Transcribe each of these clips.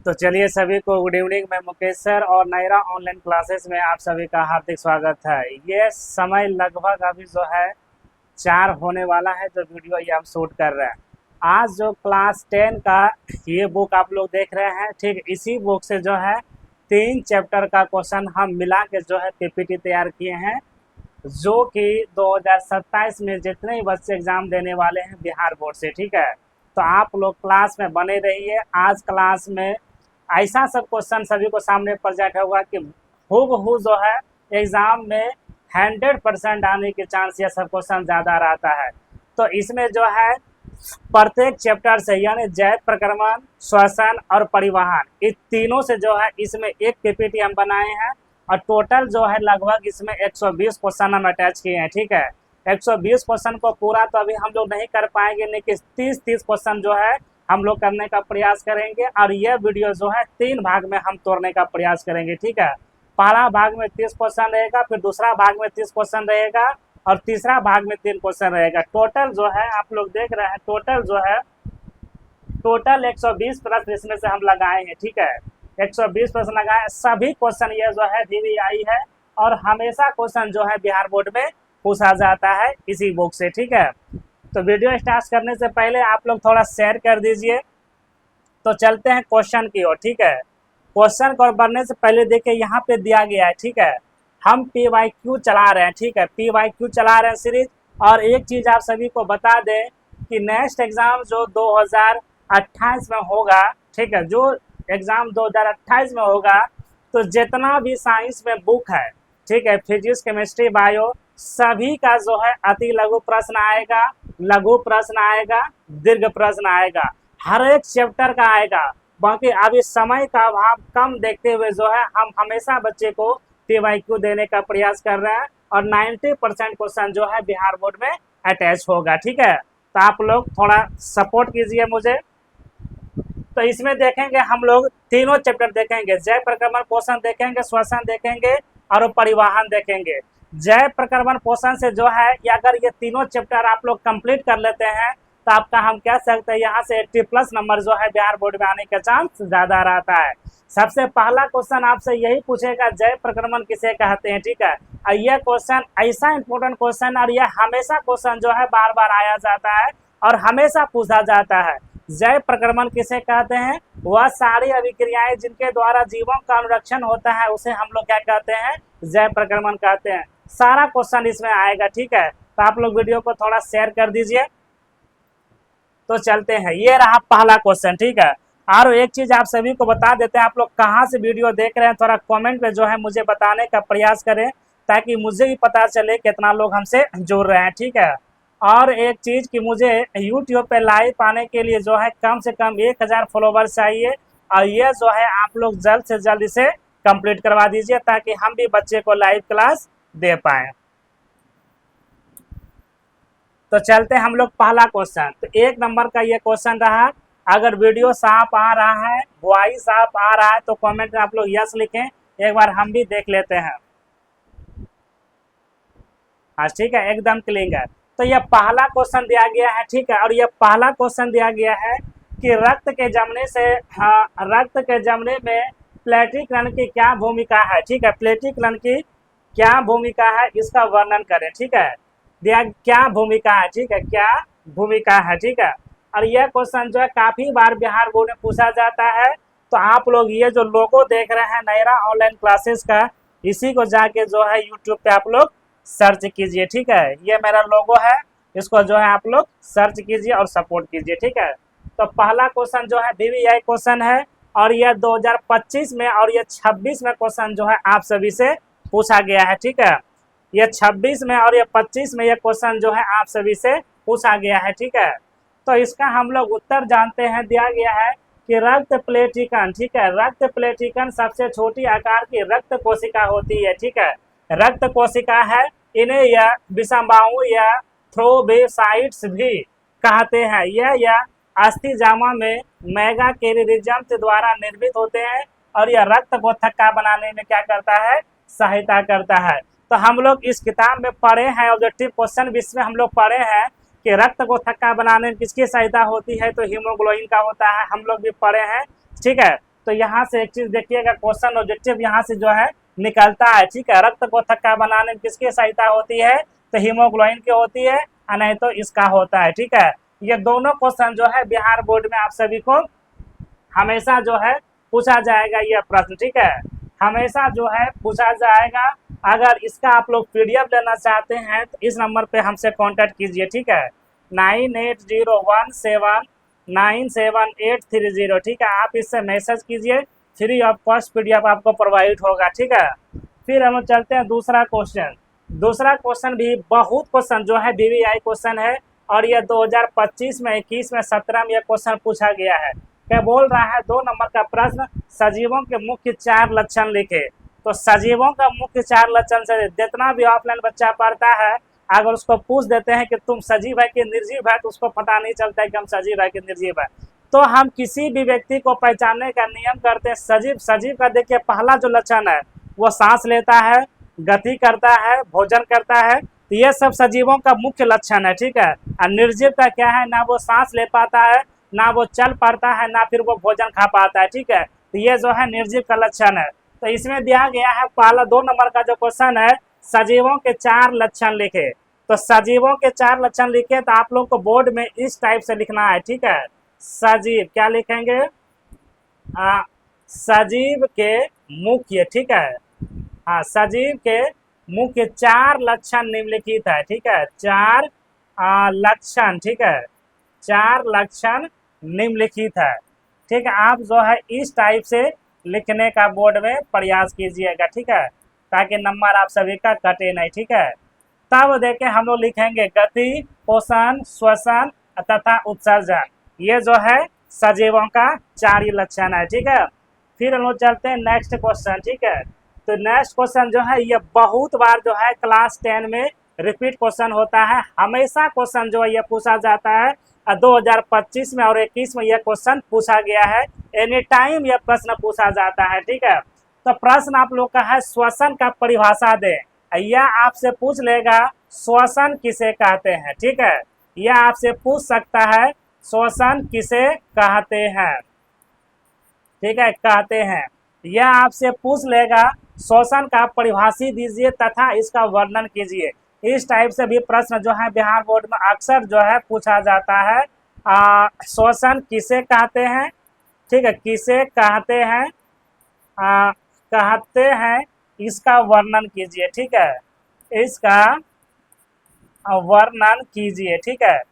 तो चलिए सभी को गुड इवनिंग। मैं मुकेश सर और नायरा ऑनलाइन क्लासेस में आप सभी का हार्दिक स्वागत है। ये समय लगभग अभी जो है 4 होने वाला है जो वीडियो ये हम शूट कर रहे हैं। आज जो क्लास 10 का ये बुक आप लोग देख रहे हैं, ठीक इसी बुक से जो है 3 चैप्टर का क्वेश्चन हम मिला के जो है पीपीटी तैयार किए हैं, जो कि 2027 में जितने भी बच्चे एग्जाम देने वाले हैं बिहार बोर्ड से। ठीक है, तो आप लोग क्लास में बने रहिए। आज क्लास में ऐसा सब क्वेश्चन सभी को सामने प्रेजेंट होगा कि हूबहू जो है एग्जाम में 100% आने के चांस ये सब क्वेश्चन ज़्यादा रहता है। तो इसमें जो है प्रत्येक चैप्टर से यानी जैव प्रक्रमण, श्वसन और परिवहन, इस तीनों से जो है इसमें एक पीपीटी हम बनाए हैं और टोटल जो है लगभग इसमें 120 क्वेश्चन हम अटैच किए हैं। ठीक है, 120 क्वेश्चन को पूरा तो अभी हम लोग नहीं कर पाएंगे, लेकिन 30 क्वेश्चन जो है हम लोग करने का प्रयास करेंगे और यह वीडियो जो है 3 भाग में हम तोड़ने का प्रयास करेंगे। ठीक है, पहला भाग में 30 क्वेश्चन रहेगा, फिर दूसरा भाग में 30 क्वेश्चन रहेगा और तीसरा भाग में 3 क्वेश्चन रहेगा। टोटल जो है आप लोग देख रहे हैं, टोटल 120 प्रश्न इसमें से हम लगाए हैं। ठीक है, 120 प्रश्न लगाए, सभी क्वेश्चन ये जो है DVI है और हमेशा क्वेश्चन जो है बिहार बोर्ड में पूछा जाता है इसी बुक से। ठीक है, तो वीडियो स्टार्ट करने से पहले आप लोग थोड़ा शेयर कर दीजिए। तो चलते हैं क्वेश्चन की ओर। ठीक है, क्वेश्चन को बढ़ने से पहले देखिए यहाँ पे दिया गया है। ठीक है, हम PYQ चला रहे हैं। ठीक है, PYQ चला रहे हैं सीरीज। और एक चीज़ आप सभी को बता दें कि नेक्स्ट एग्ज़ाम जो 2028 में होगा, ठीक है, जो एग्ज़ाम 2028 में होगा, तो जितना भी साइंस में बुक है, ठीक है, फिजिक्स, केमिस्ट्री, बायो, सभी का जो है अति लघु प्रश्न आएगा, लघु प्रश्न आएगा, दीर्घ प्रश्न आएगा, हर एक चैप्टर का आएगा। बाकी अभी समय का अभाव कम देखते हुए जो है हम हमेशा बच्चे को PYQ देने का प्रयास कर रहे हैं और 90% क्वेश्चन जो है बिहार बोर्ड में अटैच होगा। ठीक है, तो आप लोग थोड़ा सपोर्ट कीजिए मुझे। तो इसमें देखेंगे हम लोग तीनों चैप्टर देखेंगे, जैव प्रक्रमण पोषण देखेंगे, श्वसन देखेंगे और परिवहन देखेंगे। जैव प्रक्रमण पोषण से जो है अगर ये तीनों चैप्टर आप लोग कंप्लीट कर लेते हैं तो आपका हम कह सकते हैं यहाँ से 80+ नंबर जो है बिहार बोर्ड में आने का चांस ज़्यादा रहता है। सबसे पहला क्वेश्चन आपसे यही पूछेगा, जैव प्रक्रमण किसे कहते हैं। ठीक है, और यह क्वेश्चन ऐसा इंपॉर्टेंट क्वेश्चन और यह हमेशा क्वेश्चन जो है बार बार आया जाता है और हमेशा पूछा जाता है। जैव प्रक्रमण किसे कहते हैं? वह सारी अभिक्रियाएं जिनके द्वारा जीवों का अनुरक्षण होता है उसे हम लोग क्या कहते हैं? जैव प्रक्रमण कहते हैं। सारा क्वेश्चन इसमें आएगा। ठीक है, तो आप लोग वीडियो को थोड़ा शेयर कर दीजिए। तो चलते हैं, ये रहा पहला क्वेश्चन। ठीक है, और एक चीज आप सभी को बता देते हैं, आप लोग कहाँ से वीडियो देख रहे हैं थोड़ा कमेंट में जो है मुझे बताने का प्रयास करें ताकि मुझे भी पता चले कितना लोग हमसे जुड़ रहे हैं। ठीक है, और एक चीज़ कि मुझे YouTube पे लाइव आने के लिए जो है कम से कम 1000 फॉलोवर्स चाहिए और ये जो है आप लोग जल्द से जल्द इसे कंप्लीट करवा दीजिए ताकि हम भी बच्चे को लाइव क्लास दे पाएँ। तो चलते हैं हम लोग पहला क्वेश्चन। तो 1 नंबर का ये क्वेश्चन रहा। अगर वीडियो साफ आ रहा है, वॉइस साफ आ रहा है तो कमेंट में आप लोग यस लिखें, एक बार हम भी देख लेते हैं। हाँ ठीक है, एकदम क्लीन है। तो यह पहला क्वेश्चन दिया गया है। ठीक है, और यह पहला क्वेश्चन दिया गया है कि रक्त के जमने से रक्त के जमने में प्लेटिकलन की क्या भूमिका है। ठीक है, प्लेटिकलन की क्या भूमिका है इसका वर्णन करें। ठीक है, दिया क्या भूमिका है। ठीक है, क्या भूमिका है। ठीक है, और यह क्वेश्चन जो है काफ़ी बार बिहार बोर्ड में पूछा जाता है। तो आप लोग ये जो लोगो देख रहे हैं नायरा ऑनलाइन क्लासेस का, इसी को जाके जो है यूट्यूब पे आप लोग सर्च कीजिए। ठीक है, ये मेरा लोगो है, इसको जो है आप लोग सर्च कीजिए और सपोर्ट कीजिए। ठीक है, तो पहला क्वेश्चन जो है DVI क्वेश्चन है और यह 2025 में और यह 26 में क्वेश्चन जो है आप सभी से पूछा गया है। ठीक है, यह 26 में और यह 25 में यह क्वेश्चन जो है आप सभी से पूछा गया है। ठीक है, तो इसका हम लोग उत्तर जानते हैं। दिया गया है कि रक्त प्लेटिकन, ठीक है, रक्त प्लेटिकन सबसे छोटी आकार की रक्त कोशिका होती है। ठीक है, रक्त कोशिका है, इन्हें यह विषमबाहु या थ्रोम्बोसाइट्स भी कहते हैं। यह अस्थि जामा में मेगाकैरिज्म द्वारा निर्मित होते हैं और यह रक्त को थक्का बनाने में क्या करता है? सहायता करता है। तो हम लोग इस किताब में पढ़े हैं, ऑब्जेक्टिव क्वेश्चन भी इसमें हम लोग पढ़े हैं कि रक्त को थक्का बनाने में किसकी सहायता होती है, तो हीमोग्लोबिन का होता है, हम लोग भी पढ़े हैं। ठीक है, तो यहाँ से एक चीज देखिएगा, क्वेश्चन ऑब्जेक्टिव यहाँ से जो है निकलता है, ठीक है। रक्त को थक्का बनाने में किसकी सहायता होती है, तो हीमोग्लोबिन की होती है, और नहीं तो इसका होता है, ठीक है। ये दोनों क्वेश्चन जो है बिहार बोर्ड में आप सभी को हमेशा जो है पूछा जाएगा, ये प्रश्न, ठीक है, हमेशा जो है पूछा जाएगा। अगर इसका आप लोग पीडीएफ लेना चाहते हैं तो इस नंबर पे हमसे कांटेक्ट कीजिए, ठीक है, 9801797830, ठीक है। आप इससे मैसेज कीजिए, फ्री ऑफ कॉस्ट पीडीएफ आपको प्रोवाइड होगा, ठीक है। फिर हम चलते हैं दूसरा क्वेश्चन। दूसरा क्वेश्चन भी बहुत क्वेश्चन जो है बीवीआई क्वेश्चन है, और यह 2025 में, 21 में, 17 में यह क्वेश्चन पूछा गया है। क्या बोल रहा है, 2 नंबर का प्रश्न, सजीवों के मुख्य 4 लक्षण लिखे। तो सजीवों का मुख्य 4 लक्षण से जितना भी ऑफलाइन बच्चा पढ़ता है, अगर उसको पूछ देते हैं कि तुम सजीव है कि निर्जीव है, तो उसको पता नहीं चलता है कि हम सजीव है कि निर्जीव है। तो हम किसी भी व्यक्ति को पहचानने का नियम करते हैं सजीव। सजीव का देखिए पहला जो लक्षण है वो सांस लेता है, गति करता है, भोजन करता है, तो ये सब सजीवों का मुख्य लक्षण है, ठीक है। और निर्जीव का क्या है, ना वो सांस ले पाता है, ना वो चल पाता है, ना फिर वो भोजन खा पाता है, ठीक है। तो ये जो है निर्जीव का लक्षण है। तो इसमें दिया गया है पहला 2 नंबर का जो क्वेश्चन है, सजीवों के 4 लक्षण लिखे। तो सजीवों के 4 लक्षण लिखे, तो आप लोग को बोर्ड में इस टाइप से लिखना है, ठीक है। सजीव क्या लिखेंगे, सजीव के मुख्य, ठीक है, हाँ, सजीव के मुख्य 4 लक्षण निम्नलिखित है, ठीक है, 4 लक्षण, ठीक है, 4 लक्षण निम्नलिखित है, ठीक है। आप जो है इस टाइप से लिखने का बोर्ड में प्रयास कीजिएगा, ठीक है, ताकि नंबर आप सभी का कटे नहीं, ठीक है। तब देखें हम लोग लिखेंगे गति, पोषण, श्वसन तथा उत्सर्जन, ये जो है सजीवों का 4 लक्षण है, ठीक है। फिर हम लोग चलते हैं नेक्स्ट क्वेश्चन, ठीक है। तो नेक्स्ट क्वेश्चन जो है ये बहुत बार जो है क्लास 10 में रिपीट क्वेश्चन होता है, हमेशा क्वेश्चन जो है ये पूछा जाता है। 2025 में और 21 में यह क्वेश्चन पूछा गया है, एनी टाइम यह प्रश्न पूछा जाता है, ठीक है। तो प्रश्न आप लोग का है श्वसन का परिभाषा दे, यह आपसे पूछ लेगा श्वसन किसे कहते हैं, ठीक है, यह आपसे पूछ सकता है श्वसन किसे कहते हैं, ठीक है, कहते हैं। यह आपसे पूछ लेगा श्वसन का परिभाषित दीजिए तथा इसका वर्णन कीजिए। इस टाइप से भी प्रश्न जो है बिहार बोर्ड में अक्सर जो है पूछा जाता है। श्वसन किसे कहते हैं, ठीक है, किसे कहते हैं, कहते हैं, इसका वर्णन कीजिए, ठीक है, इसका वर्णन कीजिए, ठीक है।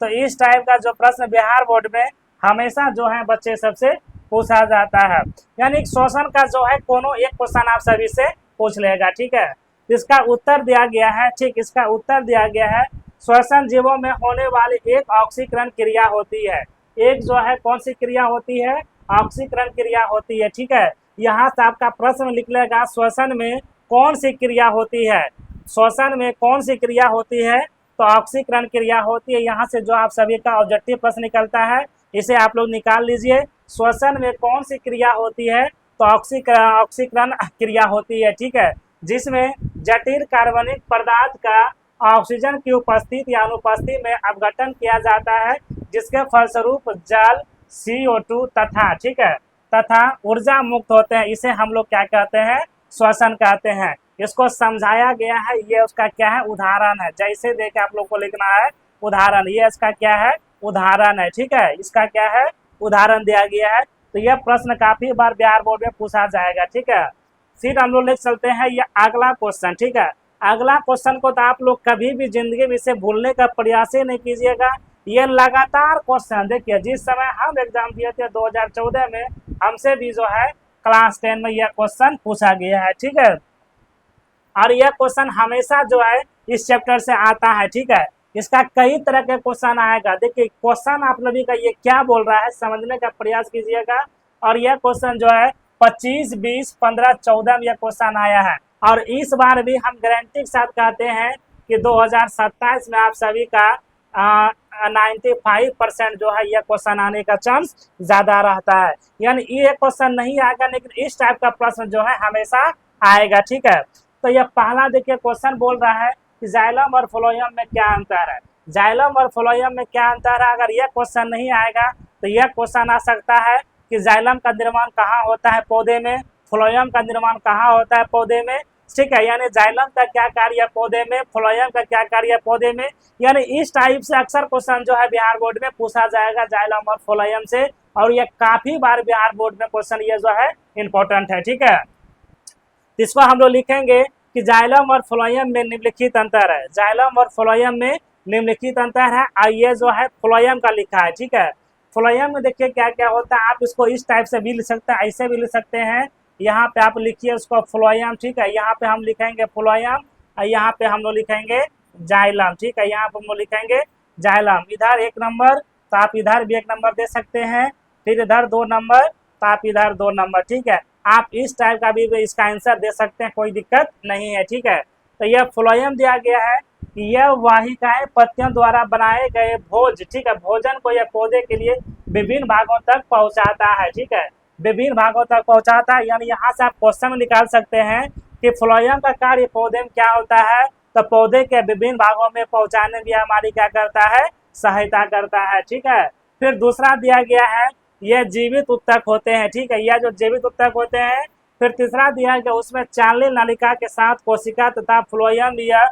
तो इस टाइप का जो प्रश्न बिहार बोर्ड में हमेशा जो है बच्चे सबसे पूछा जाता है, यानी श्वसन का जो है कोनो एक क्वेश्चन आप सभी से पूछ लेगा, ठीक है। इसका उत्तर दिया गया है, ठीक, इसका उत्तर दिया गया है श्वसन जीवों में होने वाली एक ऑक्सीकरण क्रिया होती है। एक जो है कौन सी क्रिया होती है, ऑक्सीकरण क्रिया होती है, ठीक है। यहाँ से आपका प्रश्न निकलेगा लेगा श्वसन में कौन सी क्रिया होती है, श्वसन में कौन सी क्रिया होती है, तो ऑक्सीकरण क्रिया होती है। यहाँ से जो आप सभी का ऑब्जेक्टिव प्रश्न निकलता है, इसे आप लोग निकाल लीजिए। श्वसन में कौन सी क्रिया होती है, तो ऑक्सीकरण क्रिया होती है, ठीक है, जिसमें जटिल कार्बनिक पदार्थ का ऑक्सीजन की उपस्थिति या अनुपस्थिति में अपघटन किया जाता है, जिसके फलस्वरूप जल, CO2 तथा, ठीक है, तथा ऊर्जा मुक्त होते हैं। इसे हम लोग क्या कहते हैं, श्वसन कहते हैं। इसको समझाया गया है, ये उसका क्या है, उदाहरण है। जैसे देखे आप लोग को लिखना है उदाहरण, ये इसका क्या है, उदाहरण है, ठीक है, इसका क्या है, उदाहरण दिया गया है। तो यह प्रश्न काफी बार बिहार बोर्ड में पूछा जाएगा, ठीक है। फिर हम लोग ले चलते हैं ये अगला क्वेश्चन, ठीक है। अगला क्वेश्चन को तो आप लोग कभी भी जिंदगी में इसे भूलने का प्रयास ही नहीं कीजिएगा। ये लगातार क्वेश्चन देखिए, जिस समय हम एग्जाम दिए थे 2014 में, हमसे भी जो है क्लास 10 में यह क्वेश्चन पूछा गया है, ठीक है। और यह क्वेश्चन हमेशा जो है इस चैप्टर से आता है, ठीक है। इसका कई तरह के क्वेश्चन आएगा। देखिए क्वेश्चन आप लोगों का ये क्या बोल रहा है समझने का प्रयास कीजिएगा। और यह क्वेश्चन जो है 25, 20, 15, 14 में यह क्वेश्चन आया है, और इस बार भी हम गारंटी के साथ कहते हैं कि 2027 में आप सभी का 95% जो है यह क्वेश्चन आने का चांस ज्यादा रहता है। यानी ये क्वेश्चन नहीं आएगा, लेकिन इस टाइप का प्रश्न जो है हमेशा आएगा, ठीक है। तो यह पहला देखिए क्वेश्चन बोल रहा है कि जाइलम और फ्लोएम में क्या अंतर है। जाइलम और फ्लोएम में क्या अंतर है, अगर यह क्वेश्चन नहीं आएगा तो यह क्वेश्चन आ सकता है कि जाइलम का निर्माण कहाँ होता है पौधे में, फ्लोएम का निर्माण कहाँ होता है पौधे में, ठीक है। यानी जाइलम का क्या कार्य है पौधे में, फ्लोएम का क्या कार्य है पौधे में। यानी इस टाइप से अक्सर क्वेश्चन जो है बिहार बोर्ड में पूछा जाएगा जाइलम और फ्लोएम से, और ये काफी बार बिहार बोर्ड में क्वेश्चन ये जो है इंपॉर्टेंट है, ठीक है। इसको हम लोग लिखेंगे कि जाइलम और फ्लोएम में निम्नलिखित अंतर है, जाइलम और फ्लोएम में निम्नलिखित अंतर है, और ये जो है फ्लोएम का लिखा है, ठीक है। फ्लोएम में देखिए क्या क्या होता है, आप इसको इस टाइप से भी लिख सकते हैं, ऐसे भी लिख सकते हैं, यहाँ पे आप लिखिए उसको फ्लोएम, ठीक है। यहाँ पे हम लिखेंगे फ्लोएम और यहाँ पे हम लोग लिखेंगे जाइलम, ठीक है। यहाँ पे हम लोग लिखेंगे जाइलम, इधर 1 नंबर तो आप इधर भी 1 नंबर दे सकते हैं, फिर इधर 2 नंबर तो आप इधर 2 नंबर, ठीक है। आप इस टाइप का भी इसका आंसर दे सकते हैं, कोई दिक्कत नहीं है, ठीक है। तो यह फ्लोएम दिया गया है कि यह वाहिकाएं पत्तियों द्वारा बनाए गए भोज, ठीक है, भोजन को यह पौधे के लिए विभिन्न भागों तक पहुंचाता है, ठीक है, विभिन्न भागों तक पहुंचाता है। यानी यहाँ से आप क्वेश्चन निकाल सकते हैं कि फ्लोएम का कार्य पौधे में क्या होता है, तो पौधे के विभिन्न भागों में पहुंचाने में हमारी क्या करता है, सहायता करता है, ठीक है। फिर दूसरा दिया गया है ये जीवित उत्तक होते हैं, ठीक है, यह जो जीवित उत्तक होते हैं। फिर तीसरा दिया गया उसमें चालनी नलिका के साथ कोशिका तथा फ्लोएम या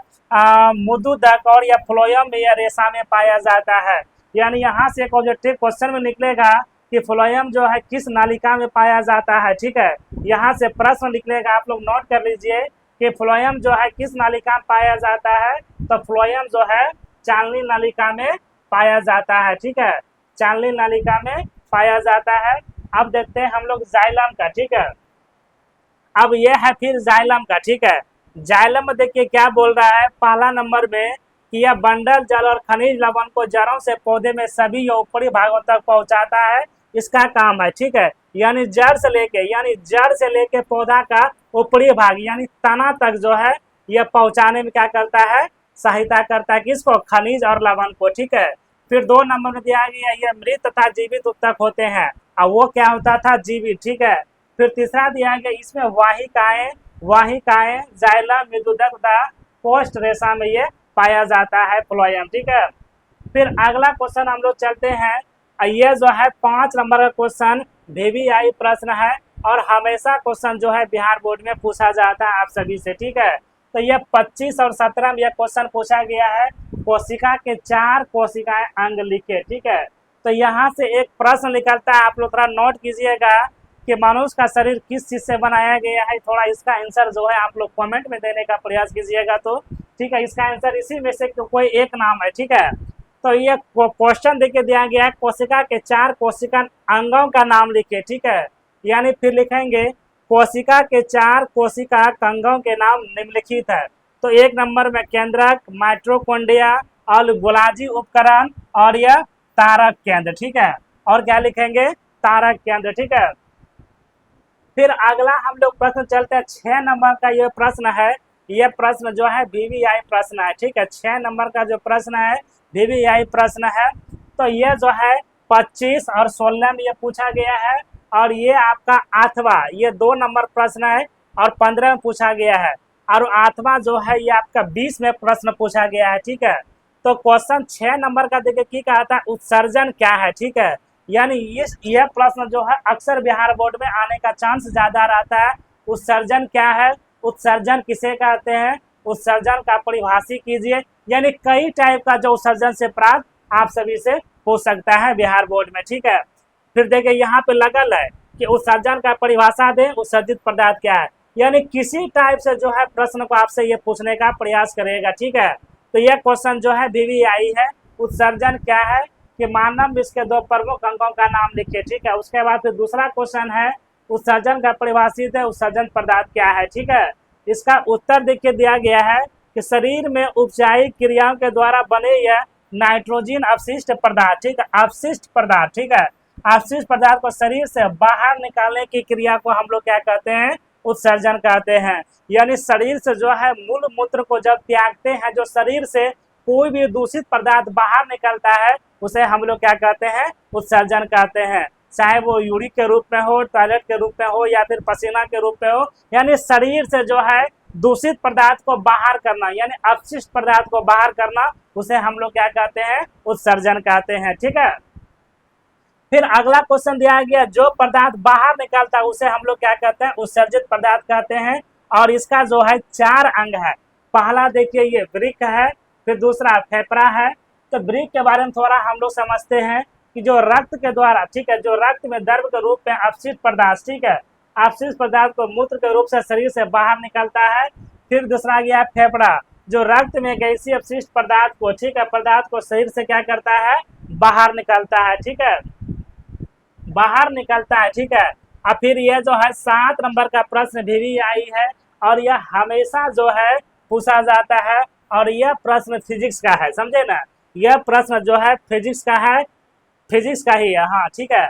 मुद्दुदक और या फ्लोएम या रेशा में पाया जाता है। यानी यहाँ से एक ऑब्जेक्टिव क्वेश्चन में निकलेगा कि फ्लोएम जो है किस नालिका में पाया जाता है, ठीक है। यहाँ से प्रश्न निकलेगा, आप लोग नोट कर लीजिए कि फ्लोएम जो है किस नालिका में पाया जाता है, तो फ्लोएम जो है चालनी नालिका में पाया जाता है, ठीक है, चालनी नालिका में पाया जाता है। अब देखते हैं हम लोग जाइलम का, ठीक है। अब यह है फिर जाइलम का, ठीक है। जाइलम में देखिए क्या बोल रहा है पहला नंबर में कि यह बंडल जल और खनिज लवण को जड़ों से पौधे में सभी ऊपरी भागों तक पहुंचाता है, इसका काम है, ठीक है। यानी जड़ से लेके पौधा का ऊपरी भाग यानी तना तक जो है यह पहुंचाने में क्या करता है, सहायता करता है, किसको, खनिज और लवण को, ठीक है। फिर 2 नंबर में दिया गया ये मृत तथा जीवित उत्तक होते हैं, और वो क्या होता था, जीवित, ठीक है। फिर तीसरा दिया गया इसमें वाहिकाएं जाइलम मृदुदक तथा पोस्ट रेशा में ये पाया जाता है फ्लोएम, ठीक है। फिर अगला क्वेश्चन हम लोग चलते हैं, ये जो है 5 नंबर का क्वेश्चन VVI प्रश्न है, और हमेशा क्वेश्चन जो है बिहार बोर्ड में पूछा जाता है आप सभी से, ठीक है। तो ये 25 और 17 में यह क्वेश्चन पूछा गया है, कोशिका के 4 कोशिकाएं अंग लिखे, ठीक है। तो यहाँ से एक प्रश्न निकलता है, आप लोग थोड़ा नोट कीजिएगा कि मनुष्य का शरीर किस चीज से बनाया गया है, थोड़ा इसका आंसर जो है आप लोग कमेंट में देने का प्रयास कीजिएगा, तो ठीक है, इसका आंसर इसी में से कोई एक नाम है, ठीक है। तो ये क्वेश्चन देके दिया गया है कोशिका के 4 कोशिका अंगों का नाम लिखे, ठीक है। यानी फिर लिखेंगे कोशिका के 4 कोशिका अंगों के नाम निम्नलिखित है। तो 1 नंबर में केंद्रक, माइटोकॉन्ड्रिया और गोलाजी उपकरण और यह तारक केंद्र, ठीक है। और क्या लिखेंगे, तारक केंद्र, ठीक है। फिर अगला हम लोग प्रश्न चलते हैं 6 नंबर का ये प्रश्न है, ये प्रश्न जो है VVI प्रश्न है, ठीक है। 6 नंबर का जो प्रश्न है VVI प्रश्न है। तो ये जो है 25 और 16 में ये पूछा गया है, और ये आपका 8वां, ये 2 नंबर प्रश्न है, और 15 में पूछा गया है, और 8वां जो है ये आपका 20 में प्रश्न पूछा गया है, ठीक है। तो क्वेश्चन 6 नंबर का देखिए की कहा था, उत्सर्जन क्या है, ठीक है। यानी यह प्रश्न जो है अक्सर बिहार बोर्ड में आने का चांस ज्यादा रहता है। उत्सर्जन क्या है, उत्सर्जन किसे कहते हैं, उत्सर्जन का परिभाषित कीजिए। यानी कई टाइप का जो उत्सर्जन से प्राप्त आप सभी से हो सकता है बिहार बोर्ड में, ठीक है। फिर देखिए यहाँ पे लगल है कि उत्सर्जन का परिभाषा दें, उत्सर्जित पदार्थ क्या है। यानी किसी टाइप से जो है प्रश्न को आपसे ये पूछने का प्रयास करेगा, ठीक है। तो यह क्वेश्चन जो है VVI है, उत्सर्जन क्या है कि मानव विश्व के 2 प्रमुख अंगों का नाम लिखिए, ठीक है। उसके बाद फिर दूसरा क्वेश्चन है उत्सर्जन का परिभाषित है, उत्सर्जन पदार्थ क्या है, ठीक है। इसका उत्तर देखिए दिया गया है कि शरीर में उपचारिक क्रियाओं के द्वारा बने यह नाइट्रोजन अपशिष्ट पदार्थ, ठीक है, अपशिष्ट पदार्थ, ठीक है। अपशिष्ट पदार्थ को शरीर से बाहर निकालने की क्रिया को हम लोग क्या कहते हैं, उत्सर्जन कहते हैं। यानी शरीर से जो है मूल मूत्र को जब त्यागते हैं, जो शरीर से कोई भी दूषित पदार्थ बाहर निकलता है, उसे हम लोग क्या कहते हैं, उत्सर्जन कहते हैं। चाहे वो यूरिक के रूप में हो, टॉयलेट के रूप में हो, या फिर पसीना के रूप में हो। यानी शरीर से जो है दूषित पदार्थ को बाहर करना, यानी अपशिष्ट पदार्थ को बाहर करना, उसे हम लोग क्या कहते हैं, उत्सर्जन कहते हैं, ठीक है। फिर अगला क्वेश्चन दिया गया, जो पदार्थ बाहर निकलता है उसे हम लोग क्या कहते हैं, उत्सर्जित पदार्थ कहते हैं। और इसका जो है 4 अंग है। पहला देखिए ये वृक्क है, फिर दूसरा फेफड़ा है। तो वृक्क के बारे में थोड़ा हम लोग समझते हैं कि जो रक्त के द्वारा, ठीक है, जो रक्त में द्रव के रूप में अपशिष्ट पदार्थ, ठीक है, अपशिष्ट पदार्थ को मूत्र के रूप से शरीर से बाहर निकलता है। फिर दूसरा गया फेफड़ा, जो रक्त में गैसीय अपशिष्ट पदार्थ को, ठीक है, पदार्थ को शरीर से क्या करता है, बाहर निकलता है, ठीक है, बाहर निकलता है, ठीक है। और फिर यह जो है 7 नंबर का प्रश्न भी आई है, और यह हमेशा जो है पूछा जाता है, और यह प्रश्न फिजिक्स का है, समझे ना, यह प्रश्न जो है फिजिक्स का है, फिजिक्स का ही है, हाँ, ठीक है।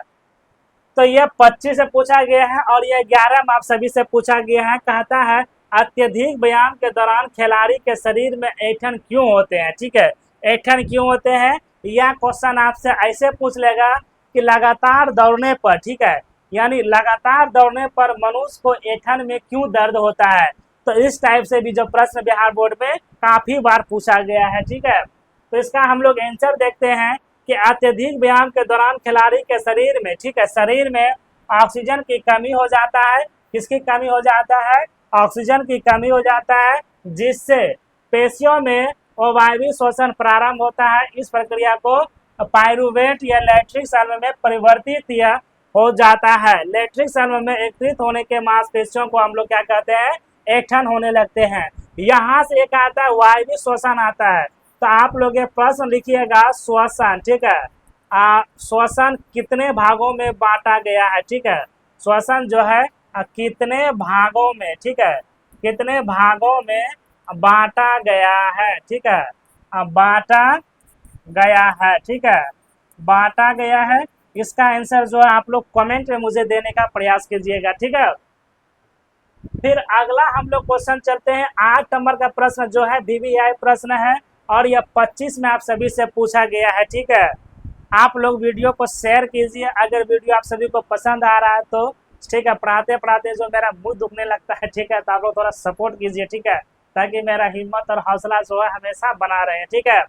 तो यह 25 से पूछा गया है, और यह 11 में आप सभी से पूछा गया है। कहता है अत्यधिक व्यायाम के दौरान खिलाड़ी के शरीर में ऐंठन क्यों होते हैं, ठीक है, ऐंठन क्यों होते हैं। यह क्वेश्चन आपसे ऐसे पूछ लेगा कि लगातार दौड़ने पर, ठीक है, यानी लगातार दौड़ने पर मनुष्य को ऐंठन में क्यों दर्द होता है। तो इस टाइप से भी जो प्रश्न बिहार बोर्ड में काफी बार पूछा गया है, ठीक है। तो इसका हम लोग आंसर देखते हैं कि अत्यधिक व्यायाम के दौरान खिलाड़ी के शरीर में, ठीक है, शरीर में ऑक्सीजन की कमी हो जाता है। किसकी कमी हो जाता है, ऑक्सीजन की कमी हो जाता है, जिससे पेशियों में अवायवीय श्वसन प्रारंभ होता है। इस प्रक्रिया को पायरुवेट या लैक्टिक सल्व में परिवर्तित या हो जाता है। लैक्टिक सल्व में एकत्रित होने के मांसपेशियों को हम लोग क्या कहते हैं, ऐंठन होने लगते हैं। यहाँ से एक आता है वायवीय श्वसन आता है। तो आप लोग ये प्रश्न लिखिएगा, श्वसन, ठीक है, श्वसन कितने भागों में बांटा गया है, ठीक है, श्वसन जो है कितने भागों में, ठीक है, कितने भागों में बांटा गया है, ठीक है, बांटा गया है, ठीक है, बांटा गया है। इसका आंसर जो है आप लोग कमेंट में मुझे देने का प्रयास कीजिएगा, ठीक है। फिर अगला हम लोग क्वेश्चन चलते हैं। 8 नंबर का प्रश्न जो है VVI प्रश्न है, और यह 25 में आप सभी से पूछा गया है, ठीक है। आप लोग वीडियो को शेयर कीजिए अगर वीडियो आप सभी को पसंद आ रहा है तो, ठीक है। पढ़ाते पढ़ाते जो मेरा मुंह दुखने लगता है, ठीक है, तो आप लोग थोड़ा सपोर्ट कीजिए, ठीक है, ताकि मेरा हिम्मत और हौसला जो है हमेशा बना रहे, ठीक है।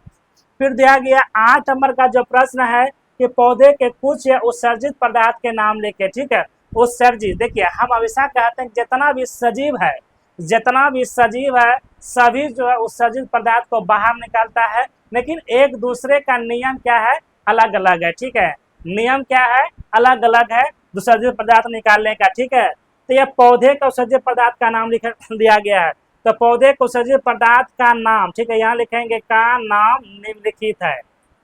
फिर दिया गया 8 नंबर का जो प्रश्न है कि पौधे के कुछ या उत्सर्जित पदार्थ के नाम लेके, ठीक है, उत्सर्जित। देखिए हम हमेशा कहते हैं जितना भी सजीव है, जितना भी सजीव है सभी जो है उत्सर्जित पदार्थ को बाहर निकालता है, लेकिन एक दूसरे का नियम क्या है, अलग अलग है, ठीक है, नियम क्या है, अलग अलग है उत्सर्जित पदार्थ निकालने का, ठीक है। तो यह पौधे का उत्सर्जित पदार्थ का नाम लिख दिया गया है। तो पौधे को उत्सर्जित पदार्थ का नाम, ठीक है, यहाँ लिखेंगे का नाम निम्नलिखित है।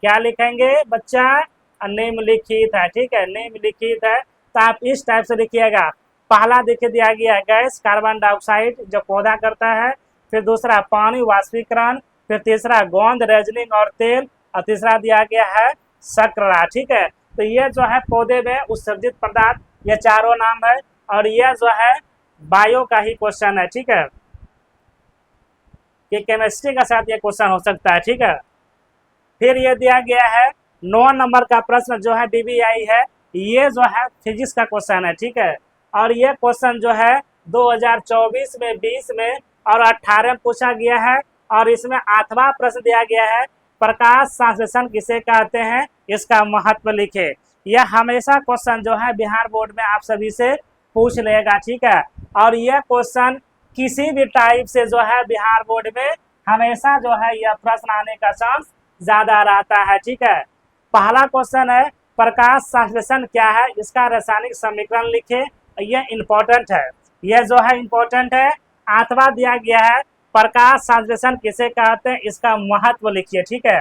क्या लिखेंगे बच्चा, निम्नलिखित है, ठीक है, निम्नलिखित है। तो आप इस टाइप से लिखिएगा। पहला देखिए दिया गया है गैस कार्बन डाइऑक्साइड जो पौधा करता है, फिर दूसरा पानी वाष्पीकरण, फिर तीसरा गोंद रेजनिंग और तेल, और तीसरा दिया गया है शर्करा, ठीक है। तो ये जो है पौधे में उत्सर्जित पदार्थ, ये चारों नाम है, और यह जो है बायो का ही क्वेश्चन है, ठीक है, कि केमिस्ट्री का साथ ये क्वेश्चन हो सकता है, ठीक है। फिर ये दिया गया है 9 नंबर का प्रश्न जो है VVI है, ये जो है फिजिक्स का क्वेश्चन है, ठीक है। और ये क्वेश्चन जो है 2024 में, 20 में और 18 में पूछा गया है, और इसमें 8वां प्रश्न दिया गया है प्रकाश संश्लेषण किसे कहते हैं, इसका महत्व लिखे। यह हमेशा क्वेश्चन जो है बिहार बोर्ड में आप सभी से पूछ लेगा, ठीक है। और यह क्वेश्चन किसी भी टाइप से जो है बिहार बोर्ड में हमेशा जो है यह प्रश्न आने का चांस ज्यादा रहता है, ठीक है। पहला क्वेश्चन है प्रकाश संश्लेषण क्या है, इसका रासायनिक समीकरण लिखे, यह इंपॉर्टेंट है, यह जो है इंपॉर्टेंट है। 8वां दिया गया है प्रकाश संश्लेषण किसे कहते हैं, इसका महत्व लिखिए, ठीक है।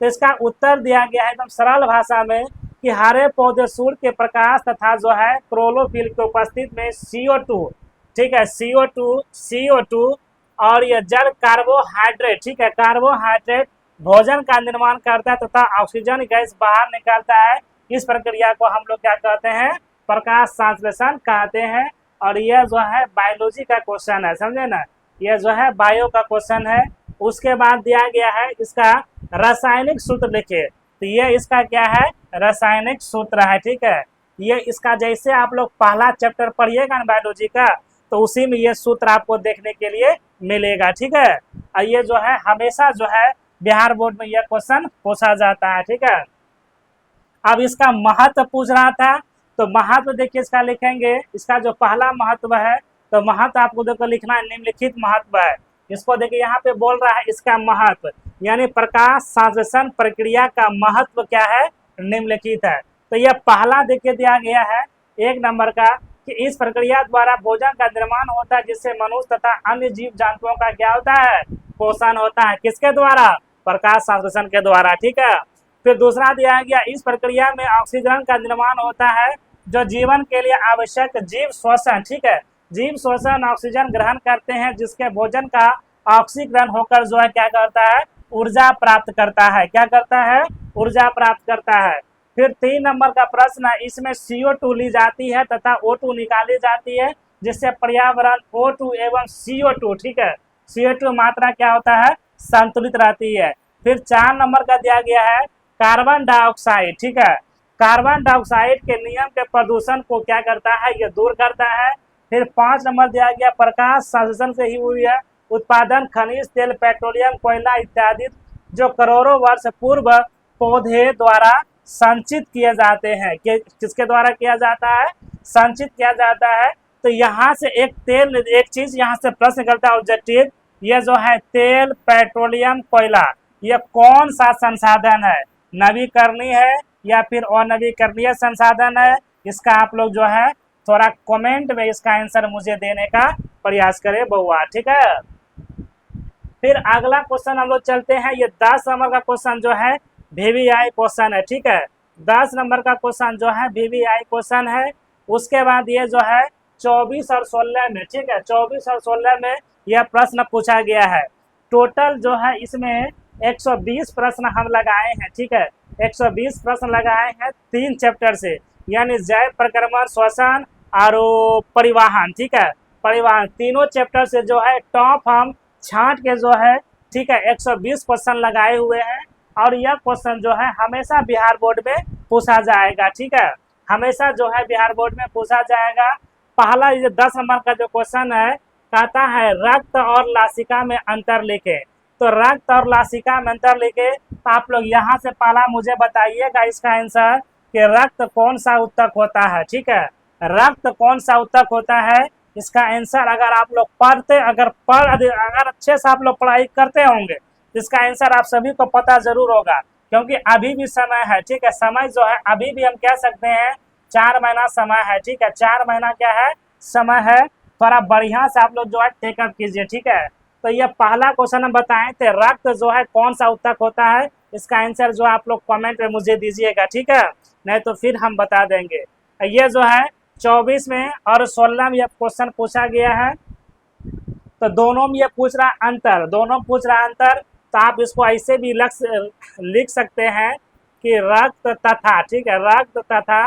तो इसका उत्तर दिया गया है एकदम सरल भाषा में कि हरे पौधे सूर्य के प्रकाश तथा जो है क्लोरोफिल के उपस्थित में CO2, ठीक है, CO2 और यह जल कार्बोहाइड्रेट, ठीक है, कार्बोहाइड्रेट भोजन का निर्माण करता है तथा ऑक्सीजन गैस बाहर निकालता है। इस प्रक्रिया को हम लोग क्या कहते हैं, प्रकाश संश्लेषण कहते हैं। और यह जो है बायोलॉजी का क्वेश्चन है, समझे ना, यह जो है बायो का क्वेश्चन है। उसके बाद दिया गया है इसका रासायनिक सूत्र लिखे, तो ये इसका क्या है, रासायनिक सूत्र है, ठीक है। ये इसका जैसे आप लोग पहला चैप्टर पढ़िएगा ना बायोलॉजी का, तो उसी में ये सूत्र आपको देखने के लिए मिलेगा, ठीक है। और ये जो है हमेशा जो है बिहार बोर्ड में यह क्वेश्चन पूछा जाता है, ठीक है। अब इसका महत्व पूछ रहा था, तो महत्व देखिए इसका लिखेंगे, इसका जो पहला महत्व है, तो महत्व आपको देखो लिखना है, निम्नलिखित महत्व है। इसको देखिए यहाँ पे बोल रहा है इसका महत्व, यानी प्रकाश संश्लेषण प्रक्रिया का महत्व क्या है, निम्नलिखित है। तो यह पहला देखिए दिया गया है 1 नंबर का, कि इस प्रक्रिया द्वारा भोजन का निर्माण होता है, जिससे मनुष्य तथा अन्य जीव जंतुओं का क्या होता है, पोषण होता है। किसके द्वारा, प्रकाश संश्लेषण के द्वारा, ठीक है। फिर दूसरा दिया गया, इस प्रक्रिया में ऑक्सीजन का निर्माण होता है, जो जीवन के लिए आवश्यक जीव श्वसन, ठीक है, जीव श्वसन ऑक्सीजन ग्रहण करते हैं, जिसके भोजन का ऑक्सीकरण होकर जो है क्या करता है, ऊर्जा प्राप्त करता है। क्या करता है, ऊर्जा प्राप्त करता है। फिर 3 नंबर का प्रश्न है, इसमें CO2 ली जाती है तथा O2 निकाली जाती है, जिससे पर्यावरण O2 एवं CO2, ठीक है, CO2 मात्रा क्या होता है, संतुलित रहती है। फिर 4 नंबर का दिया गया है कार्बन डाइऑक्साइड, ठीक है, कार्बन डाइऑक्साइड के नियम के प्रदूषण को क्या करता है, ये दूर करता है। फिर 5 नंबर दिया गया प्रकाश संश्लेषण से ही हुई है उत्पादन खनिज तेल, पेट्रोलियम, कोयला इत्यादि, जो करोड़ों वर्ष पूर्व पौधे द्वारा संचित किए जाते हैं। किसके द्वारा किया जाता है, संचित किया जाता है। तो यहाँ से एक चीज यहाँ से प्रश्न करता है ऑब्जेक्टिव, ये जो है तेल, पेट्रोलियम, कोयला, ये कौन सा संसाधन है, नवीकरणीय है या फिर अनवीकरणीय संसाधन है। इसका आप लोग जो है थोड़ा कमेंट में इसका आंसर मुझे देने का प्रयास करें बउआ, ठीक है। फिर अगला क्वेश्चन हम लोग चलते हैं, ये 10 नंबर का क्वेश्चन जो है VVI क्वेश्चन है, ठीक है, 10 नंबर का क्वेश्चन जो है VVI क्वेश्चन है। उसके बाद ये जो है 24 और 16 में, ठीक है, 24 और 16 में यह प्रश्न पूछा गया है। टोटल जो है इसमें 120 प्रश्न हम लगाए हैं, ठीक है, 120 प्रश्न लगाए हैं 3 चैप्टर से, यानी जैव प्रक्रमण, श्वसन और परिवहन, ठीक है, परिवहन, तीनों चैप्टर से जो है टॉप हम छांट के जो है, ठीक है, 120 क्वेश्चन लगाए हुए हैं। और यह क्वेश्चन जो है हमेशा बिहार बोर्ड में पूछा जाएगा, ठीक है, हमेशा जो है बिहार बोर्ड में पूछा जाएगा। पहला ये 10 नंबर का जो क्वेश्चन है, कहता है रक्त और लासिका में अंतर लिखे। तो रक्त और लासिका में अंतर लिखे, तो आप लोग यहाँ से पहला मुझे बताइएगा इसका आंसर कि रक्त कौन सा उत्तक होता है, ठीक है, रक्त कौन सा उत्तक होता है। इसका आंसर अगर आप लोग पढ़ते, अगर अच्छे से आप लोग पढ़ाई करते होंगे, इसका आंसर आप सभी को पता जरूर होगा, क्योंकि अभी भी समय है, ठीक है, समय जो है अभी भी हम कह सकते हैं 4 महीना समय है, ठीक है, 4 महीना क्या है, समय है। थोड़ा बढ़िया से आप लोग जो है टेकअप कीजिए, ठीक है। तो ये पहला क्वेश्चन हम बताए थे, रक्त जो है कौन सा उत्तक होता है, इसका आंसर जो आप लोग कमेंट में मुझे दीजिएगा, ठीक है, नहीं तो फिर हम बता देंगे। ये जो है 24 में और 16 में यह क्वेश्चन पूछा गया है। तो दोनों में ये पूछ रहा अंतर, दोनों पूछ रहा अंतर, तो आप इसको ऐसे भी लिख सकते हैं कि रक्त तथा, ठीक है, रक्त तथा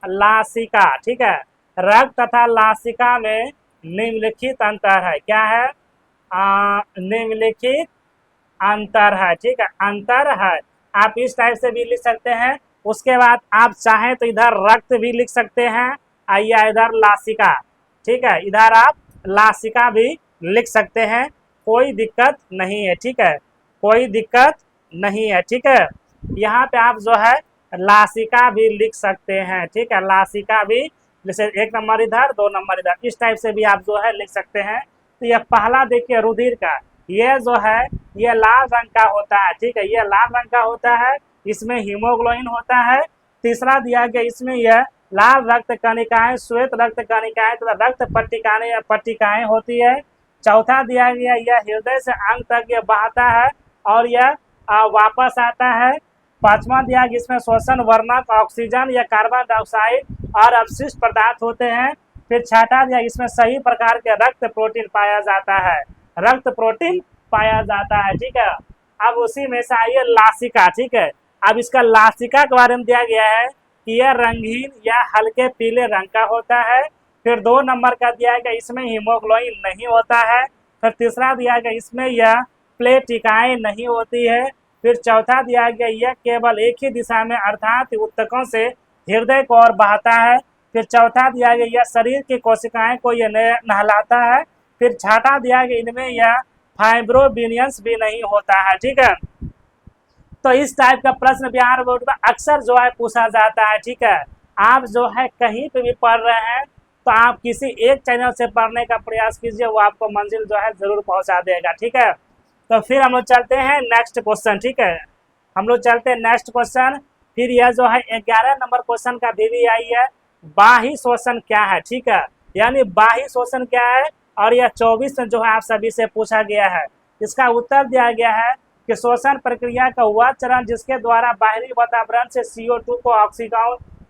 लासिका, ठीक है, रक्त तथा लासिका में निम्नलिखित अंतर है। क्या है, निम्नलिखित अंतर है, ठीक है, अंतर है। आप इस टाइप से भी लिख सकते हैं। उसके बाद आप चाहें तो इधर रक्त भी लिख सकते हैं, या इधर लासिका, ठीक है, इधर आप लासिका भी लिख सकते हैं, कोई दिक्कत नहीं है, ठीक है, कोई दिक्कत नहीं है, ठीक है। यहाँ पे आप जो है लासिका भी लिख सकते हैं, ठीक है, लासिका भी, जैसे 1 नंबर इधर 2 नंबर इधर, इस टाइप से भी आप जो है लिख सकते हैं। तो यह पहला देखिए रुधिर का, ये जो है ये लाल रंग का होता है, ठीक है, ये लाल रंग का होता है, इसमें हीमोग्लोबिन होता है। तीसरा दिया गया, इसमें यह लाल रक्त कणिकाएं, श्वेत रक्त कणिकाएं तथा रक्त पट्टिकाएं होती है। चौथा दिया गया, यह हृदय से अंग तक यह बहता है और यह वापस आता है। पांचवा दिया गया, इसमें श्वसन वर्णक ऑक्सीजन या कार्बन डाइऑक्साइड और अपशिष्ट पदार्थ होते हैं। फिर छठा दिया, इसमें सही प्रकार के रक्त प्रोटीन पाया जाता है, रक्त प्रोटीन पाया जाता है, ठीक है। अब उसी में से आइए लासिका, ठीक है, अब इसका लासिका के बारे में दिया गया है कि यह रंगीन या हल्के पीले रंग का होता है। फिर 2 नंबर का दिया गया, इसमें हीमोग्लोबिन नहीं होता है। फिर तीसरा दिया गया, इसमें यह प्लेटिकाएं नहीं होती है। फिर चौथा दिया गया, यह केवल एक ही दिशा में अर्थात ऊतकों से हृदय को और बहता है। फिर चौथा दिया गया, यह शरीर की कोशिकाएं को यह नहलाता है। फिर छठा दिया गया, इनमें यह फाइब्रोबिनियंस भी नहीं होता है, ठीक है। तो इस टाइप का प्रश्न बिहार बोर्ड में अक्सर जो है पूछा जाता है। ठीक है, आप जो है कहीं पे भी पढ़ रहे हैं तो आप किसी एक चैनल से पढ़ने का प्रयास कीजिए, वो आपको मंजिल जो है जरूर पहुंचा देगा। ठीक है, तो फिर हम लोग चलते हैं नेक्स्ट क्वेश्चन। ठीक है, हम लोग चलते हैं नेक्स्ट क्वेश्चन। फिर यह जो है 11 नंबर क्वेश्चन का VVI है, बाह्य शोषण क्या है। ठीक है, यानी बाह्य शोषण क्या है, और यह 24 में जो है आप सभी से पूछा गया है। इसका उत्तर दिया गया है कि शोषण प्रक्रिया का वह चरण जिसके द्वारा बाहरी वातावरण से CO2 को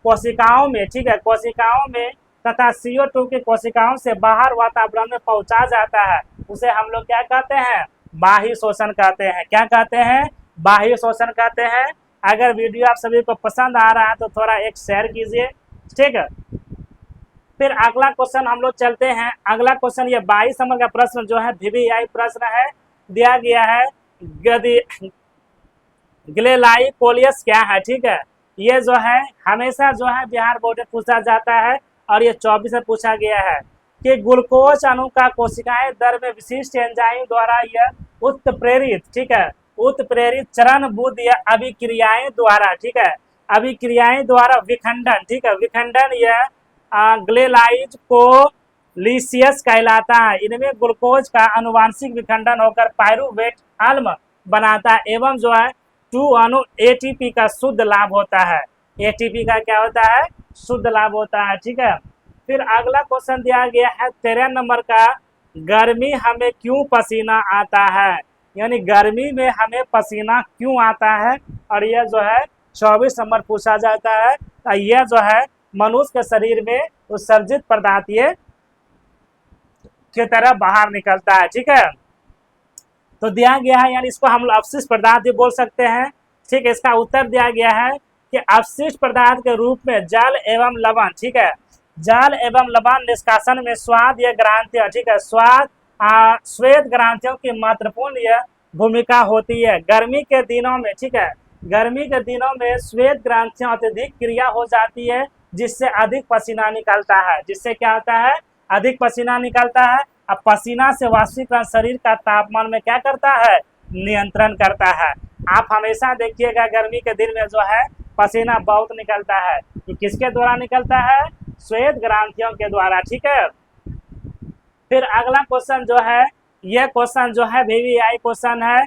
कोशिकाओं में, ठीक है, कोशिकाओं में तथा CO2 की कोशिकाओं से बाहर वातावरण में पहुंचा जाता है, उसे हम लोग क्या कहते हैं, बाह्य शोषण कहते हैं। क्या कहते हैं, बाह्य शोषण कहते हैं। अगर वीडियो आप सभी को पसंद आ रहा है तो थोड़ा एक शेयर कीजिए। ठीक है, फिर अगला क्वेश्चन हम लोग चलते हैं। अगला क्वेश्चन ये 22 नंबर का प्रश्न जो है VVI प्रश्न है, दिया गया है ग्लेलाई कोलियस क्या है। ठीक है, ये जो है हमेशा जो है बिहार बोर्ड में पूछा जाता है, और ये 24 में पूछा गया है कि ग्लूकोज अणु का कोशिकाएं दर में विशिष्ट एंजाइम द्वारा यह उत्प्रेरित, ठीक है, उत्प्रेरित चरणबद्ध या अभिक्रियाएं द्वारा, ठीक है, अभिक्रियाएं द्वारा विखंडन, ठीक है, विखंडन यह ग्लेलाइज को लीसियस कहलाता है। इनमें ग्लूकोज का अनुवांशिक विखंडन होकर पायरुवेट आल्म बनाता है एवं जो है 2 अणु ATP का शुद्ध लाभ होता है। ATP का क्या होता है, शुद्ध लाभ होता है। ठीक है, फिर अगला क्वेश्चन दिया गया है 13 नंबर का, गर्मी हमें क्यों पसीना आता है, यानी गर्मी में हमें पसीना क्यों आता है, और यह जो है 24 नंबर पूछा जाता है। तो यह जो है मनुष्य के शरीर में उत्सर्जित पदार्थ ये की तरह बाहर निकलता है। ठीक है, तो दिया गया है, यानी इसको हम अपशिष्ट पदार्थ भी बोल सकते हैं। ठीक है, इसका उत्तर दिया गया है कि अपशिष्ट पदार्थ के रूप में जल एवं लवण, ठीक है, जल एवं लवण निष्कासन में स्वाद या ग्रंथियां, ठीक है, श्वेत ग्रंथियों की महत्वपूर्ण यह भूमिका होती है। गर्मी के दिनों में, ठीक है, गर्मी के दिनों में श्वेत ग्रंथियां अत्यधिक क्रिया हो जाती है, जिससे अधिक पसीना निकलता है। जिससे क्या होता है, अधिक पसीना निकलता है। अब पसीना से वाष्पीकरण शरीर का तापमान में क्या करता है, नियंत्रण करता है। आप हमेशा देखिएगा गर्मी के दिन में जो है पसीना बहुत निकलता है, ये किसके द्वारा निकलता है, श्वेत ग्रंथियों के द्वारा। ठीक है, फिर अगला क्वेश्चन जो है, यह क्वेश्चन जो है VVI क्वेश्चन है,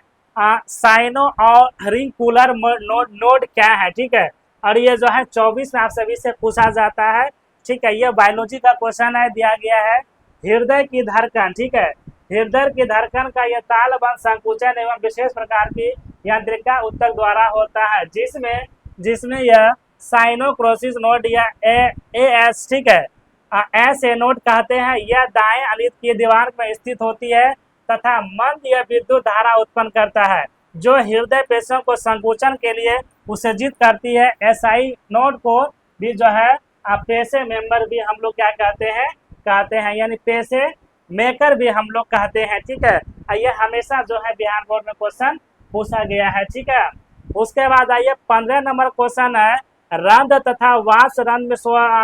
साइनो और रिंकुलर नोड क्या है। ठीक है, और ये जो है 24 में आप सभी से पूछा जाता है। ठीक है, यह बायोलॉजी का क्वेश्चन है, दिया गया है हृदय की धड़कन, ठीक है, हृदय की धड़कन का यह तालबंद संकुचन एवं विशेष प्रकार की यांत्रिका उत्तक द्वारा होता है, जिसमें यह साइनोक्रोसिस नोड या AS, ठीक है, ऐसे नोड कहते हैं। यह दाएं अलित की दीवार में स्थित होती है तथा मंद या विद्युत धारा उत्पन्न करता है, जो हृदय पेशियों को संकुचन के लिए उत्सर्जित करती है। SI नोड को भी जो है पेशे मेंबर भी हम लोग क्या कहते हैं, यानी पेशे मेकर भी हम लोग कहते हैं। ठीक है, ये हमेशा जो है बिहार बोर्ड में क्वेश्चन पूछा गया है। ठीक है, उसके बाद आइए 15 नंबर क्वेश्चन है, रंध्र तथा वाष्प रंध्र में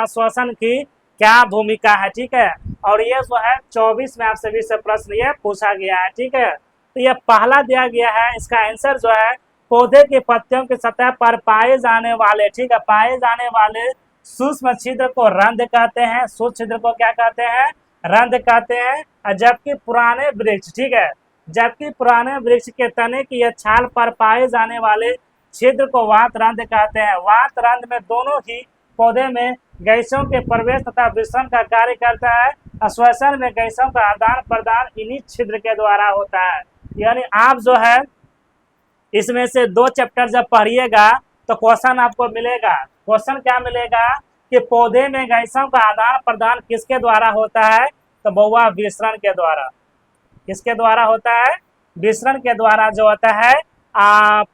श्वसन की क्या भूमिका है। ठीक है, और ये जो है 24 में आप सभी से प्रश्न ये पूछा गया है। ठीक है, तो ये पहला दिया गया है, इसका आंसर जो है पौधे के पत्तियों की सतह पर पाए जाने वाले, ठीक है, पाए जाने वाले सूक्ष्म छिद्र को रंध्र कहते हैं। सूक्ष्म छिद्र को क्या कहते हैं, रंध्र कहते हैं। जबकि पुराने वृक्ष, ठीक है, जबकि पुराने वृक्ष के तने की यह छाल पर पाए जाने वाले छिद्र को वात रंध्र कहते हैं। वात रंध्र में दोनों ही पौधे में गैसों के प्रवेश तथा विसरण का कार्य करता है। श्वसन में गैसों का आदान प्रदान इन्हीं छिद्र के द्वारा होता है। यानी आप जो है इसमें से 2 चैप्टर जब पढ़िएगा तो क्वेश्चन आपको मिलेगा। क्वेश्चन क्या मिलेगा कि पौधे में गैसों का आदान प्रदान किसके द्वारा होता है, तो बउआ विसरण के द्वारा। किसके द्वारा होता है, विसरण के द्वारा जो होता है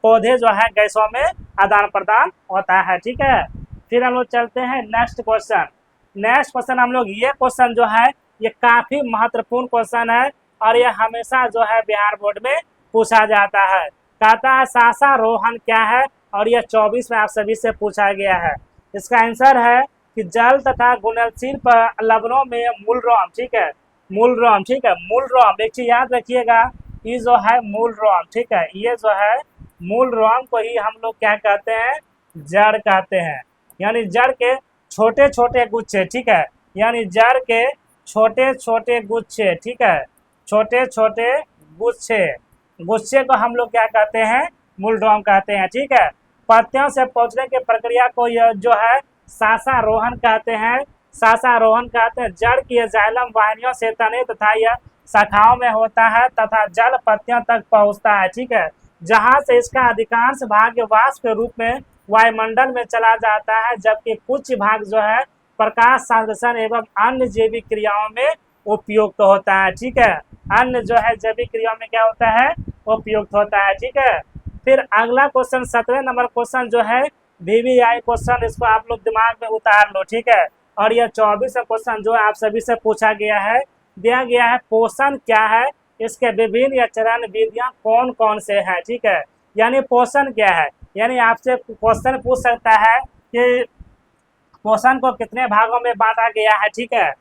पौधे जो है गैसों में आदान प्रदान होता है। ठीक है, फिर हम लोग चलते हैं नेक्स्ट क्वेश्चन। नेक्स्ट क्वेश्चन हम लोग, ये क्वेश्चन जो है ये काफी महत्वपूर्ण क्वेश्चन है, और ये हमेशा जो है बिहार बोर्ड में पूछा जाता है। कहता है सासारोहण क्या है, और यह 24 में आप सभी से पूछा गया है। इसका आंसर है कि जल तथा घुलनशील लवणों में मूलरोम, ठीक है, मूलरोम, ठीक है, मूलरोम, एक चीज याद रखिएगा, ये जो है मूलरोम, ठीक है, ये जो है मूल रोम को ही हम लोग क्या कहते हैं, जड़ कहते हैं। यानी जड़ के छोटे छोटे गुच्छे, ठीक है, यानी जड़ के छोटे छोटे गुच्छे, ठीक है, छोटे छोटे गुच्छे, गुच्छे को हम लोग क्या कहते हैं, मूल रोम कहते हैं, ठीक है। पत्तियों से पहुंचने की प्रक्रिया को यह जो है शाखारोहण कहते हैं, शाखारोहण कहते हैं। जड़ की जाइलम वाहिनियों से तने तथा यह शाखाओं में होता है तथा जल पत्तियों तक पहुंचता है, ठीक है, जहां से इसका अधिकांश भाग वाष्प के रूप में वायुमंडल में चला जाता है, जबकि कुछ भाग जो है प्रकाश संश्लेषण एवं अन्य जैविक क्रियाओं में उपयुक्त होता है, ठीक है, अन्य जो है जैविक क्रियाओं में क्या होता है, उपयुक्त होता है, ठीक है। फिर अगला क्वेश्चन 17 नंबर क्वेश्चन जो है VVI क्वेश्चन, इसको आप लोग दिमाग में उतार लो, ठीक है। और यह 24वां क्वेश्चन जो है आप सभी से पूछा गया है, दिया गया है पोषण क्या है, इसके विभिन्न या चरण विधियां कौन कौन से हैं, ठीक है। यानी पोषण क्या है, यानी आपसे क्वेश्चन पूछ सकता है कि पोषण को कितने भागों में बांटा गया है, ठीक है।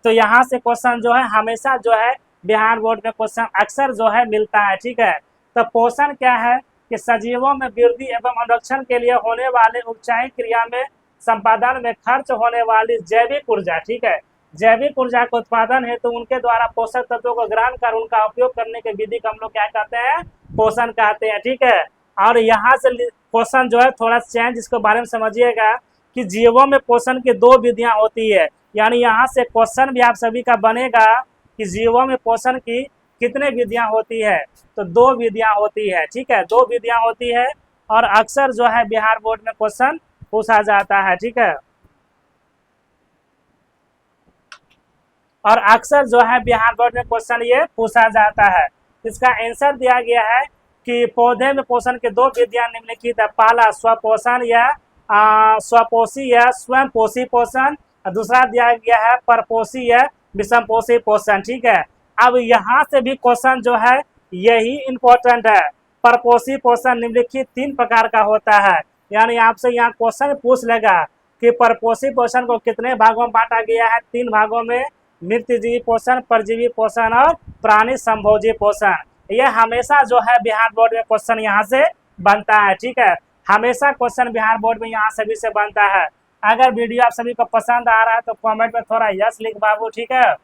तो यहाँ से क्वेश्चन जो है हमेशा जो है बिहार बोर्ड में क्वेश्चन अक्सर जो है मिलता है, ठीक है। तो पोषण क्या है कि सजीवों में वृद्धि एवं अनुरक्षण के लिए होने वाले उपचायी क्रिया में संपादन में खर्च होने वाली जैविक ऊर्जा, ठीक है, जैविक ऊर्जा के उत्पादन हेतु तो उनके द्वारा पोषक तत्वों को ग्रहण कर उनका उपयोग करने के विधि को हम लोग क्या कहते हैं, पोषण कहते हैं, ठीक है। और यहाँ से क्वेश्चन जो है थोड़ा चेंज, इसके बारे में समझिएगा कि जीवों में पोषण की 2 विधियां होती है। यानी यहाँ से क्वेश्चन भी आप सभी का बनेगा कि जीवों में पोषण की कितने विधियां होती है, तो 2 विधियां होती है, ठीक है, 2 विधियां होती है। और अक्सर जो है बिहार बोर्ड में क्वेश्चन पूछा जाता है, ठीक है। और अक्सर जो है बिहार बोर्ड में क्वेश्चन ये पूछा जाता है। इसका आंसर दिया गया है कि पौधे में पोषण के 2 विधियां निम्नलिखित है। पहला स्वपोषण या स्वपोषी या स्वयं पोषी पोषण, दूसरा दिया गया है परपोषी या विषम पोषी पोषण, ठीक है। अब यहाँ से भी क्वेश्चन जो है यही इंपॉर्टेंट है। परपोषी पोषण निम्नलिखित 3 प्रकार का होता है। यानी आपसे यहाँ क्वेश्चन पूछ लेगा कि परपोषी पोषण को कितने भागों में बांटा गया है, 3 भागों में, मृतजीवी पोषण, परजीवी पोषण और प्राणी संभोजी पोषण। यह हमेशा जो है बिहार बोर्ड में क्वेश्चन यहाँ से बनता है, ठीक है, हमेशा क्वेश्चन बिहार बोर्ड में यहाँ सभी से बनता है। अगर वीडियो आप सभी को पसंद आ रहा है तो कमेंट में थोड़ा यस लिख बाबू, ठीक है।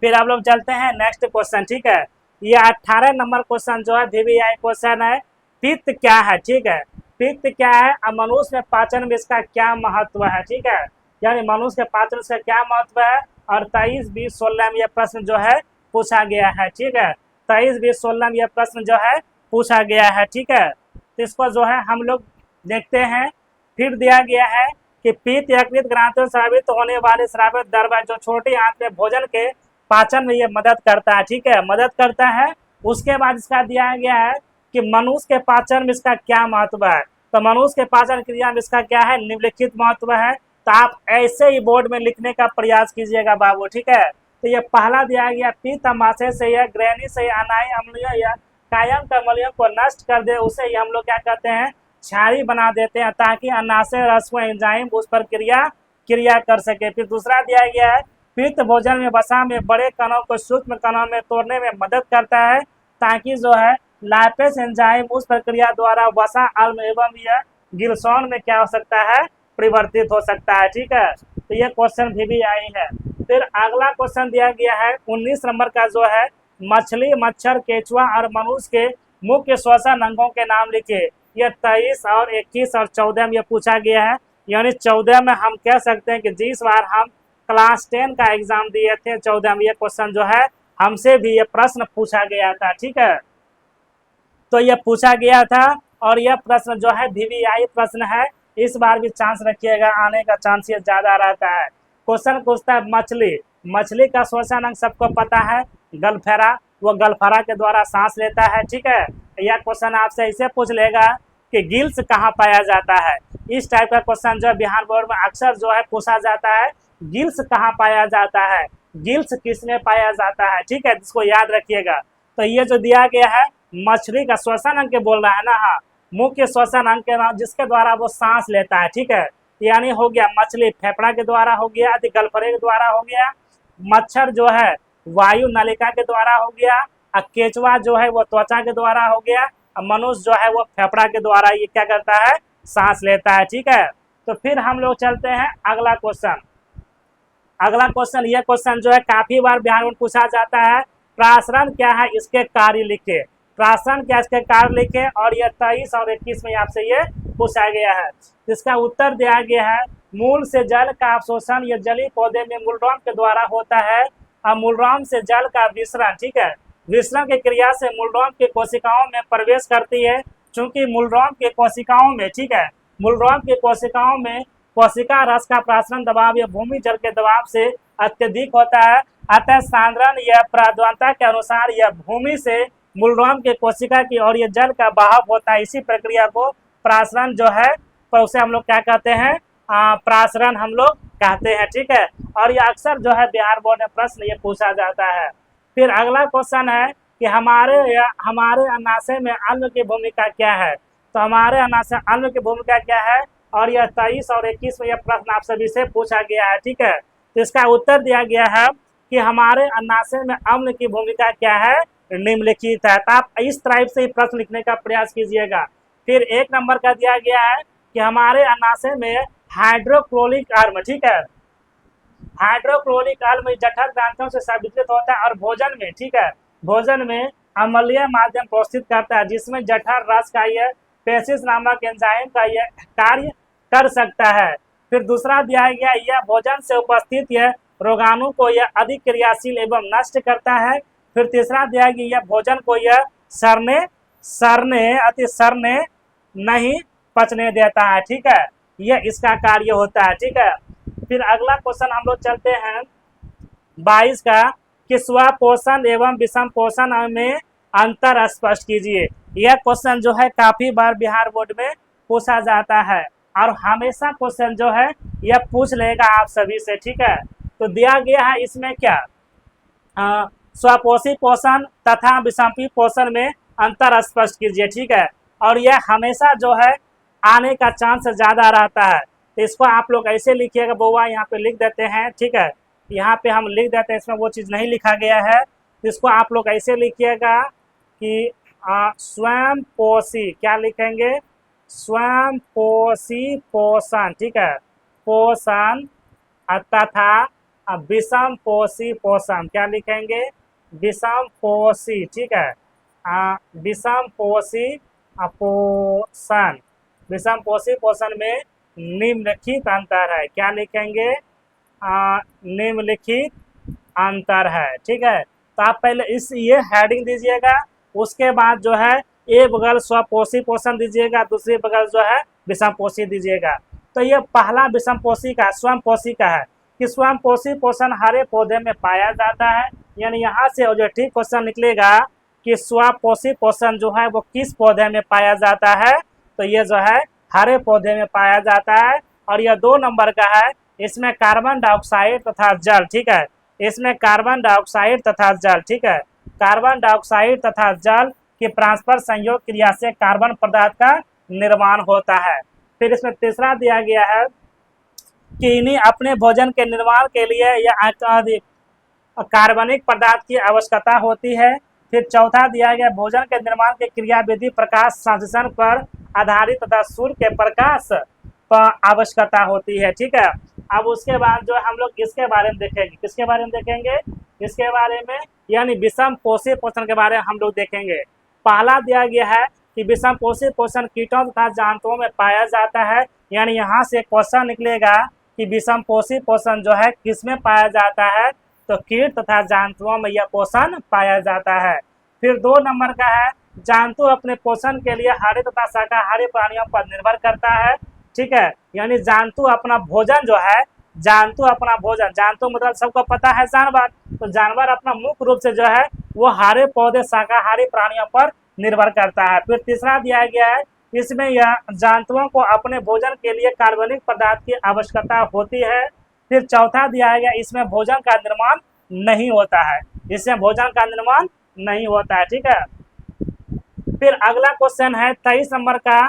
फिर आप लोग चलते हैं नेक्स्ट क्वेश्चन, ठीक है। ये 18 नंबर क्वेश्चन जो है VVI क्वेश्चन है, पित्त क्या है, ठीक है, पित्त क्या है, अब मनुष्य में पाचन में इसका क्या महत्व है, ठीक है, यानी मनुष्य के पाचन से क्या महत्व है। और 23, 20, 16 में यह प्रश्न जो है पूछा गया है, ठीक है, 23, 20, 16 में यह प्रश्न जो है पूछा गया है, ठीक है। तो इसको जो है हम लोग देखते हैं। फिर दिया गया है कि पित्त यकृत ग्रंथियों से स्रावित होने वाले स्रावित द्रव्य जो छोटी आंत में भोजन के पाचन में ये मदद करता है, ठीक है, मदद करता है। उसके बाद इसका दिया गया है कि मनुष्य के पाचन में इसका क्या महत्व है। तो मनुष्य के पाचन क्रिया में इसका क्या है, निम्नलिखित महत्व है। तो आप ऐसे ही बोर्ड में लिखने का प्रयास कीजिएगा बाबू, ठीक है। तो ये पहला दिया गया पित्त अमाशय से या ग्रहणी से अनाई अम्लीय या कायम अम्लियों को नष्ट कर दे, उसे ही हम लोग क्या कहते हैं, क्षारी बना देते हैं, ताकि अनाशय रस व एंजाइम उस पर क्रिया कर सके। फिर दूसरा दिया गया है पित्त भोजन में वसा में बड़े कणों को सूक्ष्म कणों में तोड़ने में मदद करता है, ताकि जो है लाइपेज एंजाइम उस प्रक्रिया द्वारा वसा अम्ल एवं यह गिल्सॉन में क्या हो सकता है, परिवर्तित हो सकता है, ठीक है। तो ये क्वेश्चन VVI है। फिर अगला क्वेश्चन दिया गया है 19 नंबर का जो है, मछली, मच्छर, केचुआ और मनुष्य के मुख्य श्वसन अंगों के नाम लिखे। यह 23 और 21 और 14 में यह पूछा गया है। यानी 14 में हम कह सकते हैं कि जिस बार हम क्लास 10 का एग्जाम दिए थे, 14 में यह क्वेश्चन जो है हमसे भी यह प्रश्न पूछा गया था, ठीक है। तो यह पूछा गया था और यह प्रश्न जो है VVI प्रश्न है। इस बार भी चांस रखिएगा, आने का चांस ये ज्यादा रहता है। क्वेश्चन पूछता है मछली, मछली का श्वसन अंग सबको पता है, गलफेरा, वो गलफेरा के द्वारा सांस लेता है, ठीक है। यह क्वेश्चन आपसे इसे पूछ लेगा कि गिल्स कहाँ पाया जाता है। इस टाइप का क्वेश्चन जो है बिहार बोर्ड में अक्सर जो है पूछा जाता है, गिल्स कहाँ पाया जाता है, गिल्स किसमें पाया जाता है, ठीक है, जिसको याद रखिएगा। तो ये जो दिया गया है मछली का श्वसन अंग के बोल रहा है ना, हाँ, मुख्य श्वसन अंग के नाम जिसके द्वारा वो सांस लेता है, ठीक है। यानी हो गया मछली फेफड़ा के द्वारा हो गया, गलफरे के द्वारा हो गया, मच्छर जो है वायु नलिका के द्वारा हो गया, और केचुआ जो है वो त्वचा के द्वारा हो गया, मनुष्य जो है वो फेफड़ा के द्वारा ये क्या करता है, सांस लेता है। ठीक है, तो फिर हम लोग चलते हैं अगला क्वेश्चन। अगला क्वेश्चन, ये क्वेश्चन जो है काफी बार बिहार में पूछा जाता है, प्रासरण क्या है इसके कार्य लिखे। प्रासरण क्या इसके कार्य लिखे, और यह 23 और 21 में आपसे ये पूछा गया है। इसका उत्तर दिया गया है, मूल से जल का अवशोषण यह जलीय पौधे में मूलराम के द्वारा होता है, और मूलराम से जल का विसरण, ठीक है, विसरण की क्रिया से मूलराम की कोशिकाओं में प्रवेश करती है। चूंकि मूलराम के कोशिकाओं में, ठीक है, मूलराम के कोशिकाओं में कोशिका रस का प्रासरण दबाव या भूमि जल के दबाव से अत्यधिक होता है, अतः सांद्रण या प्राद्वांता के अनुसार यह भूमि से मूलराम के कोशिका की ओर यह जल का बहाव होता है। इसी प्रक्रिया को प्रासरण जो है, तो उसे हम लोग क्या कहते हैं, प्रासरण हम लोग कहते हैं। ठीक है, और यह अक्सर जो है बिहार बोर्ड में प्रश्न ये पूछा जाता है। फिर अगला क्वेश्चन है कि हमारे अनाशय में अम्ल की भूमिका क्या है। तो हमारे अनाशय अम्ल की भूमिका क्या है, और यह 23 और 21 में यह प्रश्न आप सभी से पूछा गया है। ठीक है, तो इसका उत्तर दिया गया है कि हमारे अनाशय में अम्ल की भूमिका क्या है, निम्नलिखित है। तो आप इस टाइप से ही प्रश्न लिखने का प्रयास कीजिएगा। फिर 1 नंबर का दिया गया है कि हमारे अनाशय में हाइड्रोक्लोरिक अम्ल, ठीक है, हाइड्रोक्लोरिक अम्ल जठर ग्रंथियों से संवितरित होता है और भोजन में, ठीक है, भोजन में अम्लीय माध्यम प्रस्तुत करता है, जिसमें जठर रस का यह पेसिस नामक एंजाइम का यह कार्य कर सकता है। फिर दूसरा दिया गया, यह भोजन से उपस्थित यह रोगाणु को यह अधिक क्रियाशील एवं नष्ट करता है। फिर तीसरा दिया गया, यह भोजन को यह सड़ने नहीं पचने देता है। ठीक है, यह इसका कार्य होता है। ठीक है, फिर अगला क्वेश्चन हम लोग चलते हैं 22 का, कि स्वपोषण एवं विषम पोषण में अंतर स्पष्ट कीजिए। यह क्वेश्चन जो है काफी बार बिहार बोर्ड में पूछा जाता है, और हमेशा क्वेश्चन जो है यह पूछ लेगा आप सभी से। ठीक है, तो दिया गया है इसमें क्या, स्वपोषी पोषण तथा विषमपी पोषण में अंतर स्पष्ट कीजिए। ठीक है, और यह हमेशा जो है आने का चांस ज्यादा रहता है। तो इसको आप लोग ऐसे लिखिएगा, बउआ यहाँ पे लिख देते हैं। ठीक है, यहाँ पे हम लिख देते हैं, इसमें वो चीज़ नहीं लिखा गया है। तो इसको आप लोग ऐसे लिखिएगा कि स्वयं पोषी, क्या लिखेंगे, स्वयं पोषी पोषण, ठीक है, पोषण तथा विषम पोषी पोषण, क्या लिखेंगे, विषम पोषी, ठीक है, विषम पोषी पोषण, विषम पोषी पोषण में निम्नलिखित अंतर है। क्या लिखेंगे, निम्नलिखित अंतर है। ठीक है, तो आप पहले ये हेडिंग दीजिएगा, उसके बाद जो है एक बगल स्वपोषी पोषण दीजिएगा, दूसरी बगल जो है विषम पोषी दीजिएगा। तो ये पहला विषम पोषी का, स्वयं पोषी का है कि स्वयं पोषी पोषण हरे पौधे में पाया जाता है। यानी यहाँ से जो ठीक क्वेश्चन निकलेगा कि स्वपोषी पोषण जो है वो किस पौधे में पाया जाता है, तो ये जो है हरे पौधे में पाया जाता है। और यह 2 नंबर का है, इसमें कार्बन डाइऑक्साइड तथा जल, ठीक है, इसमें कार्बन डाइऑक्साइड तथा जल, ठीक है, कार्बन डाइऑक्साइड तथा जल के परस्पर संयोग क्रिया से कार्बन पदार्थ का निर्माण होता है। फिर इसमें तीसरा दिया गया है कि इन्हीं अपने भोजन के निर्माण के लिए यह अधिक कार्बनिक पदार्थ की आवश्यकता होती है। फिर चौथा दिया गया, भोजन के निर्माण की क्रियाविधि प्रकाश संश्लेषण पर आधारित तथा सूर्य के प्रकाश पर आवश्यकता होती है। ठीक है, अब उसके बाद जो हम लोग इसके बारे में देखेंगे, किसके बारे में देखेंगे, इसके बारे में, यानी विषम पोषी पोषण के बारे में हम लोग देखेंगे। पहला दिया गया है कि विषम पोषी पोषण कीटों तथा जंतुओं में पाया जाता है। यानी यहाँ से क्वेश्चन निकलेगा कि विषम पोषी पोषण जो है किसमें पाया जाता है, तो कीट तथा जंतुओं में यह पोषण पाया जाता है। फिर 2 नंबर का है, जंतु अपने पोषण के लिए हरे तथा शाकाहारी प्राणियों पर निर्भर करता है। ठीक है, यानी जंतु अपना भोजन जो है, जंतु अपना भोजन, जंतु मतलब सबको पता है जानवर, तो जानवर अपना मुख्य रूप से जो है वो हरे पौधे शाकाहारी प्राणियों पर निर्भर करता है। फिर तीसरा दिया गया है, इसमें यह जंतुओं को अपने भोजन के लिए कार्बनिक पदार्थ की आवश्यकता होती है। फिर चौथा दिया गया, इसमें भोजन का निर्माण नहीं होता है, इसमें भोजन का निर्माण नहीं होता है। ठीक है, फिर अगला क्वेश्चन है 23 नंबर का,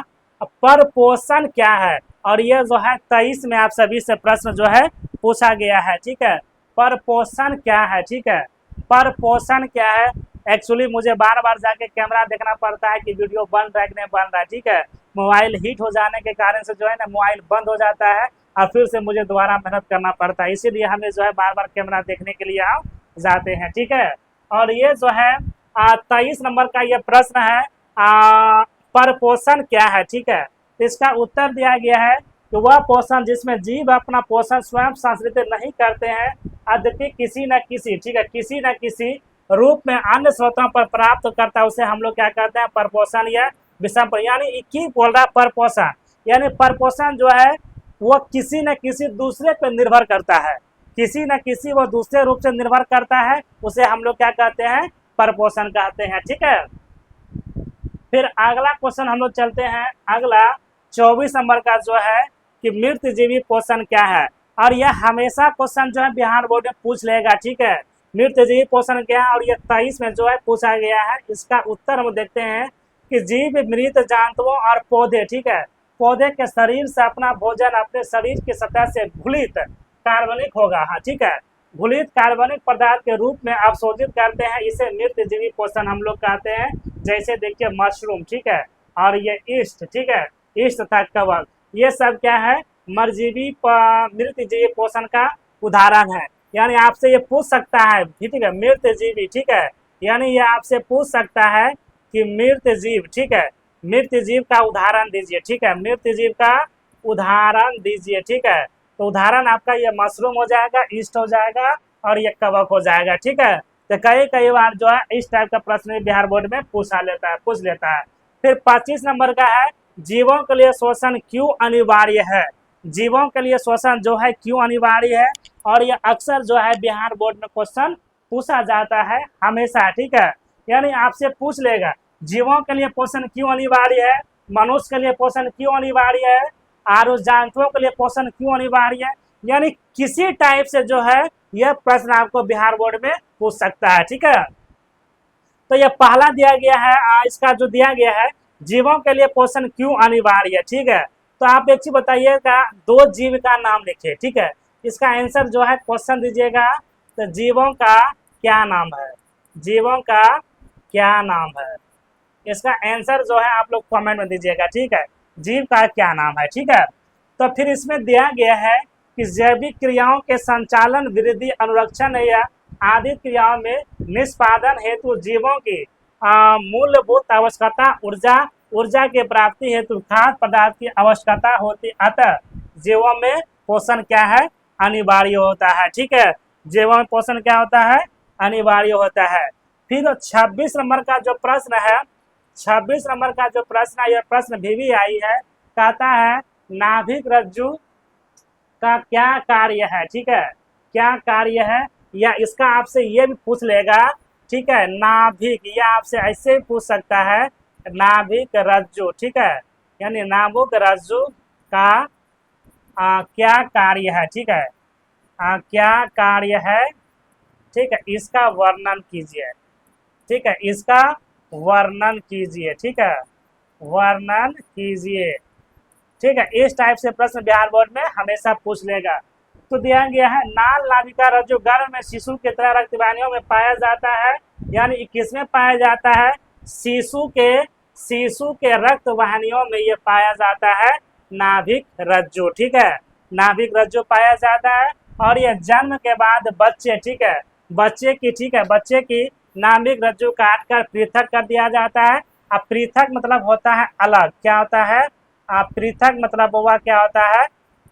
परपोषण क्या है, और यह जो है 23 में आप सभी से प्रश्न जो है पूछा गया है। ठीक है, परपोषण क्या है, ठीक है, परपोषण क्या है, एक्चुअली मुझे बार बार जाके कैमरा देखना पड़ता है कि वीडियो बन रहा है कि नहीं बन रहा है, ठीक है। मोबाइल हीट हो जाने के कारण से जो है ना मोबाइल बंद हो जाता है और फिर से मुझे दोबारा मेहनत करना पड़ता है, इसीलिए हमें जो है बार बार कैमरा देखने के लिए हम जाते हैं, ठीक है। और ये जो है 23 नंबर का ये प्रश्न है, परपोषण क्या है, ठीक है। तो इसका उत्तर दिया गया है कि वह पोषण जिसमें जीव अपना पोषण स्वयं संसाधित नहीं करते हैं, यद्यपि किसी न किसी, ठीक है, किसी न किसी रूप में अन्य स्रोतों पर प्राप्त करता है, उसे हम लोग क्या कहते हैं, परपोषण या विषम। यानी की बोल रहा है परपोषण, यानी परपोषण जो है वो किसी न किसी दूसरे पर निर्भर करता है, किसी न किसी वो दूसरे रूप से निर्भर करता है, उसे हम लोग क्या कहते हैं, परपोषण कहते हैं, ठीक है। फिर अगला क्वेश्चन हम लोग चलते हैं, अगला 24 नंबर का जो है कि मृत जीवी पोषण क्या है। और यह हमेशा क्वेश्चन जो है बिहार बोर्ड में पूछ लेगा, ठीक है, मृत जीवी पोषण क्या है। और यह 23 में जो है पूछा गया है। इसका उत्तर हम देखते हैं कि जीव मृत जंतुओं और पौधे, ठीक है, पौधे के शरीर से अपना भोजन अपने शरीर की सतह से घुलित कार्बनिक होगा, हाँ ठीक है, घुलित कार्बनिक पदार्थ के रूप में अवशोषित करते हैं, इसे मृत जीवी पोषण हम लोग कहते हैं। जैसे देखिए मशरूम, ठीक है, और ये ईस्ट, ठीक है, ईस्ट तथा कवक, ये सब क्या है, मरजीवी मृत जीवी पोषण का उदाहरण है। यानी आपसे ये पूछ सकता है, ठीक है, मृत जीवी, ठीक है, यानी ये आपसे पूछ सकता है कि मृत जीव, ठीक है, मृत जीव का उदाहरण दीजिए, ठीक है, मृत जीव का उदाहरण दीजिए, ठीक है। तो उदाहरण आपका ये मशरूम हो जाएगा, ईस्ट हो जाएगा और ये कवक हो जाएगा, ठीक है। तो कई बार जो है इस टाइप का प्रश्न बिहार बोर्ड में पूछ लेता है। फिर 25 नंबर का है, जीवों के लिए श्वसन क्यों अनिवार्य है। जीवों के लिए श्वसन जो है क्यों अनिवार्य है, और ये अक्सर जो है बिहार बोर्ड में क्वेश्चन पूछा जाता है हमेशा, ठीक है। यानी आपसे पूछ लेगा जीवों के लिए पोषण क्यों अनिवार्य है, मनुष्य के लिए पोषण क्यों अनिवार्य है, और जंतुओं के लिए पोषण क्यों अनिवार्य है। यानी किसी टाइप से जो है यह प्रश्न आपको बिहार बोर्ड में पूछ सकता है, ठीक है। तो यह पहला दिया गया है, इसका जो दिया गया है, जीवों के लिए पोषण क्यों अनिवार्य है, ठीक है। तो आप एक चीज बताइएगा, दो जीव का नाम लिखिए, ठीक है, इसका आंसर जो है क्वेश्चन दीजिएगा। तो जीवों का क्या नाम है, जीवों का क्या नाम है, इसका आंसर जो है आप लोग कमेंट में दीजिएगा, ठीक है, जीव का क्या नाम है, ठीक है। तो फिर इसमें दिया गया है कि जैविक क्रियाओं के संचालन, वृद्धि, अनुरक्षण या आदि क्रियाओं में निष्पादन हेतु जीवों की मूलभूत आवश्यकता ऊर्जा की प्राप्ति हेतु खाद्य पदार्थ की आवश्यकता होती, अतः जीवों में पोषण क्या है, अनिवार्य होता है, ठीक है, जीवों में पोषण क्या होता है, अनिवार्य होता है। फिर 26 नंबर का जो प्रश्न है, 26 नंबर का जो प्रश्न है, यह प्रश्न भी आई है, कहता है नाभिक रज्जु का क्या कार्य है, ठीक है, क्या कार्य है, या इसका आपसे ये भी पूछ लेगा, ठीक है, नाभिक, या आपसे ऐसे भी पूछ सकता है नाभिक रज्जु, ठीक है, यानी नाभिक रज्जु का क्या कार्य है, ठीक है, क्या कार्य है, ठीक है, इसका वर्णन कीजिए, ठीक है, इसका वर्णन कीजिए, ठीक है, वर्णन कीजिए, ठीक है। इस टाइप से प्रश्न बिहार बोर्ड में हमेशा पूछ लेगा। तो दिया गया है नाल नाभिका रज्जु गर्भ में शिशु की तरह रक्त वाहिनियों में पाया जाता है, यानी किसमें पाया जाता है, शिशु के रक्त वाहिनियों में ये पाया जाता है नाभिक रज्जु, ठीक है, नाभिक रज्जु पाया जाता है। और यह जन्म के बाद बच्चे, ठीक है, बच्चे की नाभिक रज्जु काट कर पृथक कर दिया जाता है। अब पृथक मतलब होता है अलग, क्या होता है, पृथक मतलब हुआ क्या होता है,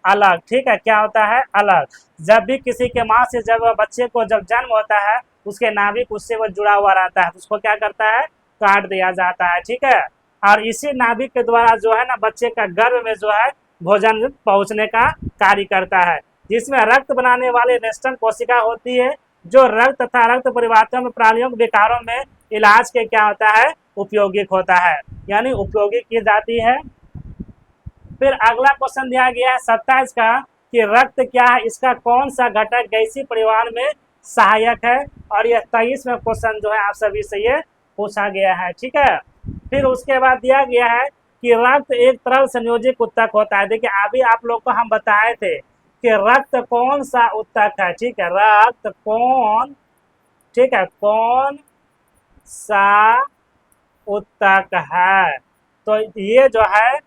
अलग, ठीक है, क्या होता है, अलग। जब भी किसी के माँ से जब बच्चे को जब जन्म होता है, उसके नाभिक उससे वो जुड़ा हुआ रहता है, उसको क्या करता है, काट दिया जाता है, ठीक है। और इसी नाभिक के द्वारा जो है ना बच्चे का गर्भ में जो है भोजन पहुंचने का कार्य करता है, जिसमें रक्त बनाने वाली नेस्टन कोशिका होती है, जो रक्त तथा रक्त परिवर्तन प्राणियों के विकारों में इलाज के क्या होता है, उपयोगिक होता है, यानी उपयोगी की जाती है। फिर अगला क्वेश्चन दिया गया है 27 का कि रक्त क्या है, इसका कौन सा घटक गैसीय परिवहन में सहायक है, और यह 23 में क्वेश्चन जो है आप सभी से ये पूछा गया है, ठीक है। फिर उसके बाद दिया गया है कि रक्त एक तरल संयोजित उत्तक होता है। देखिए अभी आप लोग को हम बताए थे कि रक्त कौन सा उत्तक है, ठीक है, रक्त कौन, ठीक है, कौन सा उत्तक है। तो ये जो है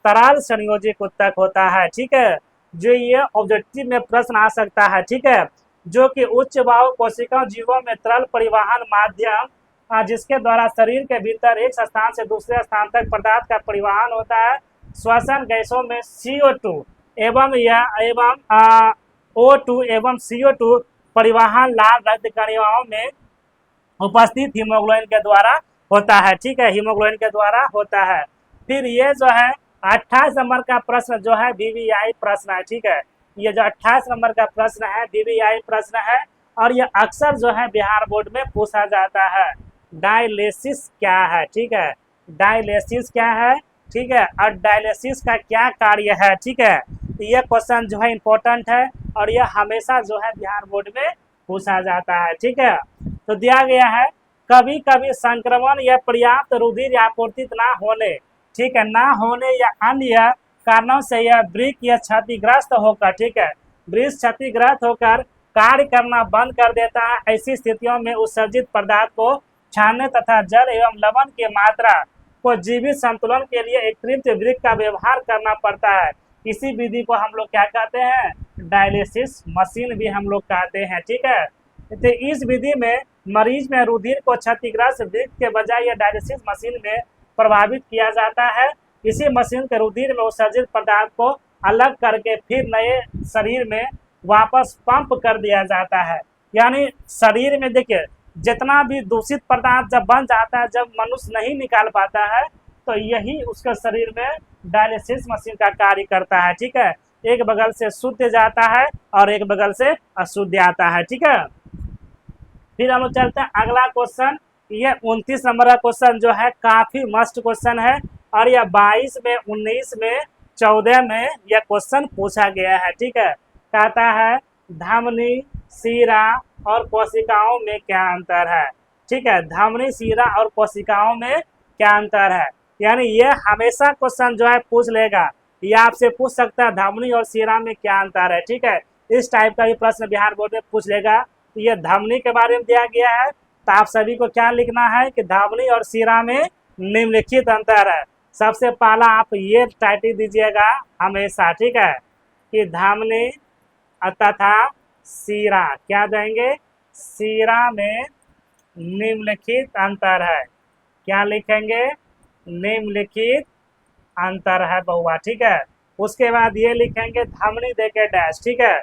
तरल संयोजित उत्तक होता है, ठीक है। जो ये ऑब्जेक्टिव में प्रश्न आ सकता है, ठीक है, जो कि उच्च वायु कोशिका जीवों में तरल परिवहन माध्यम जिसके द्वारा शरीर के भीतर एक स्थान से दूसरे स्थान तक पदार्थ का परिवहन होता है। श्वसन गैसों में CO2 एवं O2 एवं CO2 परिवहन लाल रक्त कणिकाओं में उपस्थित हीमोग्लोबिन के द्वारा होता है, ठीक है, हीमोग्लोबिन के द्वारा होता है। फिर ये जो है 28 नंबर का प्रश्न जो है VVI प्रश्न है, ठीक है। ये जो 28 नंबर का प्रश्न है VVI प्रश्न है और ये अक्सर जो है बिहार बोर्ड में पूछा जाता है। डायलिसिस क्या है, ठीक है, डायलिसिस क्या है, ठीक है, और डायलिसिस का क्या कार्य है, ठीक है। तो ये क्वेश्चन जो है इंपॉर्टेंट है और ये हमेशा जो है बिहार बोर्ड में पूछा जाता है, ठीक है। तो दिया गया है कभी कभी संक्रमण या पर्याप्त रुधिर आपूर्ति ना होने, ठीक है, ना होने या अन्य कारणों से यह वृक्क या क्षतिग्रस्त होकर, ठीक है, वृक्क क्षतिग्रस्त होकर कार्य करना बंद कर देता है। ऐसी स्थितियों में उत्सर्जित पदार्थ को छानने तथा जल एवं लवण की मात्रा को जीवित संतुलन के लिए एक कृत्रिम वृक्क का व्यवहार करना पड़ता है। इसी विधि को हम लोग क्या कहते हैं, डायलिसिस मशीन भी हम लोग कहते हैं, ठीक है। तो इस विधि में मरीज में रुधिर को क्षतिग्रस्त वृक्क के बजाय यह डायलिसिस मशीन में प्रभावित किया जाता है। इसी मशीन के रुधिर में उत्सर्जित पदार्थ को अलग करके फिर नए शरीर में वापस पंप कर दिया जाता है। यानी शरीर में देखिए जितना भी दूषित पदार्थ जब बन जाता है, जब मनुष्य नहीं निकाल पाता है, तो यही उसके शरीर में डायलिसिस मशीन का कार्य करता है, ठीक है। एक बगल से शुद्ध जाता है और एक बगल से अशुद्ध आता है, ठीक है। फिर हम लोग चलते हैं अगला क्वेश्चन। ये 29 नंबर का क्वेश्चन जो है काफी मस्त क्वेश्चन है और यह 22 में, 19 में, 14 में यह क्वेश्चन पूछा गया है, ठीक है। कहता है धमनी, शिरा और कोशिकाओं में क्या अंतर है, ठीक है, धमनी, शिरा और कोशिकाओं में क्या अंतर है। यानी ये हमेशा क्वेश्चन जो है पूछ लेगा, ये आपसे पूछ सकता है धमनी और शिरा में क्या अंतर है, ठीक है। इस टाइप का भी प्रश्न बिहार बोर्ड में पूछ लेगा। तो ये धमनी के बारे में दिया गया है, तो आप सभी को क्या लिखना है कि धमनी और शिरा में निम्नलिखित अंतर है। सबसे पहला आप ये टाइटल दीजिएगा हमेशा, ठीक है, कि धमनी तथा शिरा क्या देंगे, शिरा में निम्नलिखित अंतर है। क्या लिखेंगे, निम्नलिखित अंतर है बहुआ, ठीक है। उसके बाद ये लिखेंगे धमनी देके डैश, ठीक है।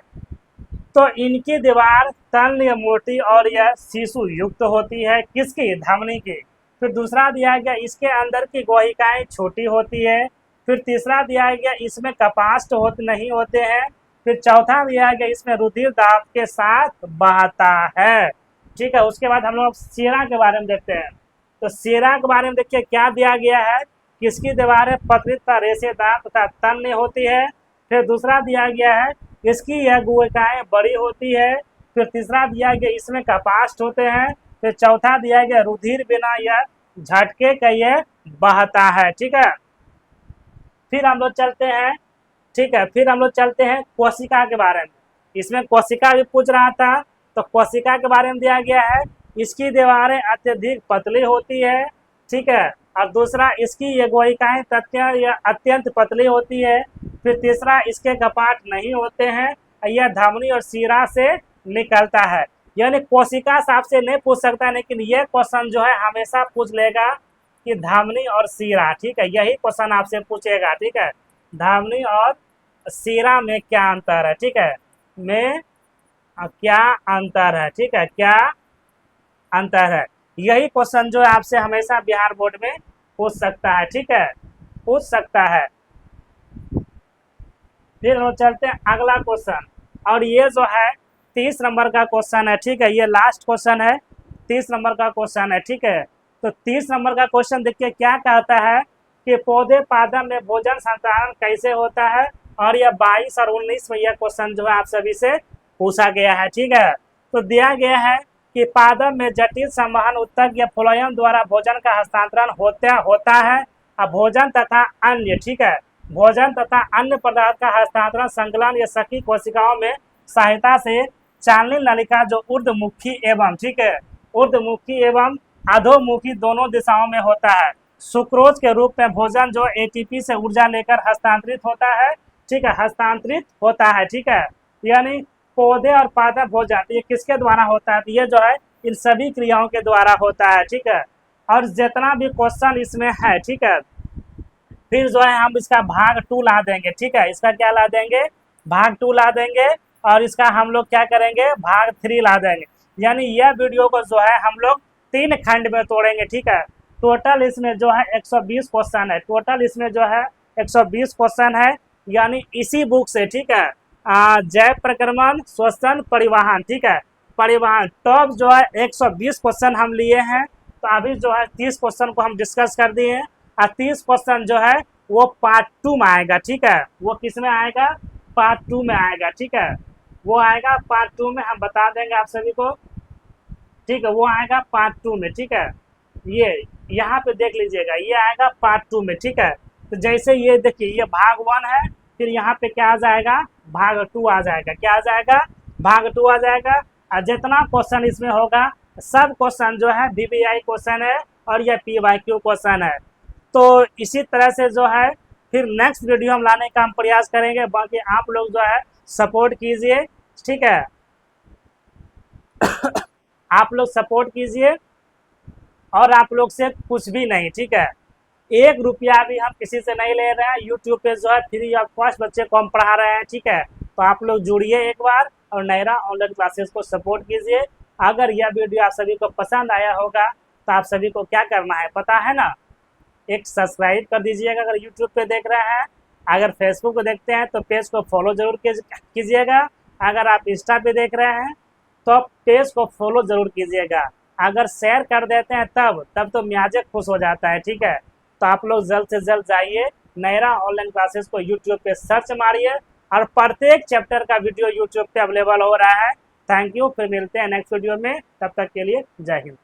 तो इनकी दीवार तन्य मोटी और यह शिशु युक्त होती है, किसकी, धमनी की। फिर दूसरा दिया गया इसके अंदर की गोहिकाएं छोटी होती है। फिर तीसरा दिया गया इसमें कपास्ट नहीं होते हैं। फिर चौथा दिया गया इसमें रुधिर दाब के साथ बहता है, ठीक है। उसके बाद हम लोग शिरा के बारे में देखते हैं। तो शिरा के बारे में देखिए क्या दिया गया है, किसकी दीवारें पतली तथा रेशेदार तथा तन्य होती है। फिर दूसरा दिया गया है इसकी यह गोहिकाएं बड़ी होती है। फिर तीसरा दिया गया इसमें कपास्ट होते हैं। फिर चौथा दिया गया रुधिर बिना यह झटके का यह बहता है, ठीक है। फिर हम लोग चलते हैं, ठीक है, फिर हम लोग चलते हैं कोशिका के बारे में। इसमें कोशिका भी पूछ रहा था, तो कोशिका के बारे में दिया गया है इसकी दीवारें अत्यधिक पतली होती है, ठीक है। और दूसरा इसकी ये गोहिकाएं अत्यंत पतली होती है। फिर तीसरा इसके कपाट नहीं होते हैं, यह धमनी और शिरा से निकलता है। यानी कोशिका से आपसे नहीं पूछ सकता, लेकिन यह क्वेश्चन जो है हमेशा पूछ लेगा कि धमनी और शिरा, ठीक है, यही क्वेश्चन आपसे पूछेगा, ठीक है। धमनी और शिरा में क्या अंतर है, ठीक है, में क्या अंतर है, ठीक है, क्या अंतर है। यही क्वेश्चन जो है आपसे हमेशा बिहार बोर्ड में पूछ सकता है, ठीक है, पूछ सकता है। फिर हम चलते हैं अगला क्वेश्चन, और ये जो है 30 नंबर का क्वेश्चन है, ठीक है, ये लास्ट क्वेश्चन है, 30 नंबर का क्वेश्चन है, ठीक है। तो 30 नंबर का क्वेश्चन देखिए क्या कहता है कि पौधे पादप में भोजन संचारण कैसे होता है। और यह 22 और 19 में यह क्वेश्चन जो है आप सभी से पूछा गया है, ठीक है। तो दिया गया है कि पादप में जटिल संवहन उत्तक या फ्लोएम द्वारा भोजन का हस्तांतरण होता है। अब भोजन तथा अन्य, ठीक है, भोजन तथा अन्य पदार्थ का हस्तांतरण संकलन या सखी कोशिकाओं में सहायता से चालनी नलिका जो ऊर्ध्वमुखी एवं, ठीक है, ऊर्ध्वमुखी एवं अधोमुखी दोनों दिशाओं में होता है। सुक्रोज के रूप में भोजन जो एटीपी से ऊर्जा लेकर हस्तांतरित होता है, ठीक है, हस्तांतरित होता है, ठीक है। यानी पौधे और पादप भोजन ये किसके द्वारा होता है, तो ये जो है इन सभी क्रियाओं के द्वारा होता है, ठीक है। और जितना भी क्वेश्चन इसमें है, ठीक है, फिर जो है हम इसका भाग 2 ला देंगे, ठीक है। इसका क्या ला देंगे, भाग 2 ला देंगे, और इसका हम लोग क्या करेंगे, भाग 3 ला देंगे। यानी यह वीडियो को जो है हम लोग 3 खंड में तोड़ेंगे, ठीक है। टोटल इसमें जो है 120 क्वेश्चन है, टोटल इसमें जो है 120 क्वेश्चन है, यानी इसी बुक से, ठीक है। जैव प्रक्रमण, श्वसन, परिवहन, ठीक है, परिवहन टॉप जो है 120 क्वेश्चन हम लिए हैं। तो अभी जो है 30 क्वेश्चन को हम डिस्कस कर दिए हैं, और 30 क्वेश्चन जो है वो पार्ट 2 में आएगा, ठीक है। वो किस में आएगा, पार्ट 2 में आएगा, ठीक है। वो आएगा पार्ट 2 में, हम बता देंगे आप सभी को, ठीक है। वो आएगा पार्ट 2 में, ठीक है। ये यहाँ पे देख लीजिएगा, ये आएगा पार्ट 2 में, ठीक है। तो जैसे ये देखिए, ये भाग 1 है, फिर यहाँ पे क्या आ जाएगा, भाग 2 आ जाएगा, क्या आ जाएगा, भाग 2 आ जाएगा। और जितना क्वेश्चन इसमें होगा सब क्वेश्चन जो है VBI क्वेश्चन है, और यह PYQ क्वेश्चन है। तो इसी तरह से जो है फिर नेक्स्ट वीडियो हम लाने का हम प्रयास करेंगे। बाकी आप लोग जो है सपोर्ट कीजिए, ठीक है। आप लोग सपोर्ट कीजिए, और आप लोग से कुछ भी नहीं, ठीक है। 1 रुपया भी हम किसी से नहीं ले रहे हैं। यूट्यूब पे जो है फ्री ऑफ कॉस्ट बच्चे को हम पढ़ा रहे हैं, ठीक है। तो आप लोग जुड़िए एक बार, और नयरा ऑनलाइन क्लासेस को सपोर्ट कीजिए। अगर यह वीडियो आप सभी को पसंद आया होगा तो आप सभी को क्या करना है पता है ना, एक सब्सक्राइब कर दीजिएगा अगर यूट्यूब पे देख रहे हैं। अगर फेसबुक पे देखते हैं तो पेज को फॉलो जरूर कीजिएगा। अगर आप इंस्टा पे देख रहे हैं तो पेज को फॉलो जरूर कीजिएगा। अगर शेयर कर देते हैं तब तो मियाजे खुश हो जाता है, ठीक है। तो आप लोग जल्द से जल्द जाइए, नयरा ऑनलाइन क्लासेस को यूट्यूब पे सर्च मारिए, और प्रत्येक चैप्टर का वीडियो यूट्यूब पे अवेलेबल हो रहा है। थैंक यू, फिर मिलते हैं नेक्स्ट वीडियो में, तब तक के लिए जय हिंद।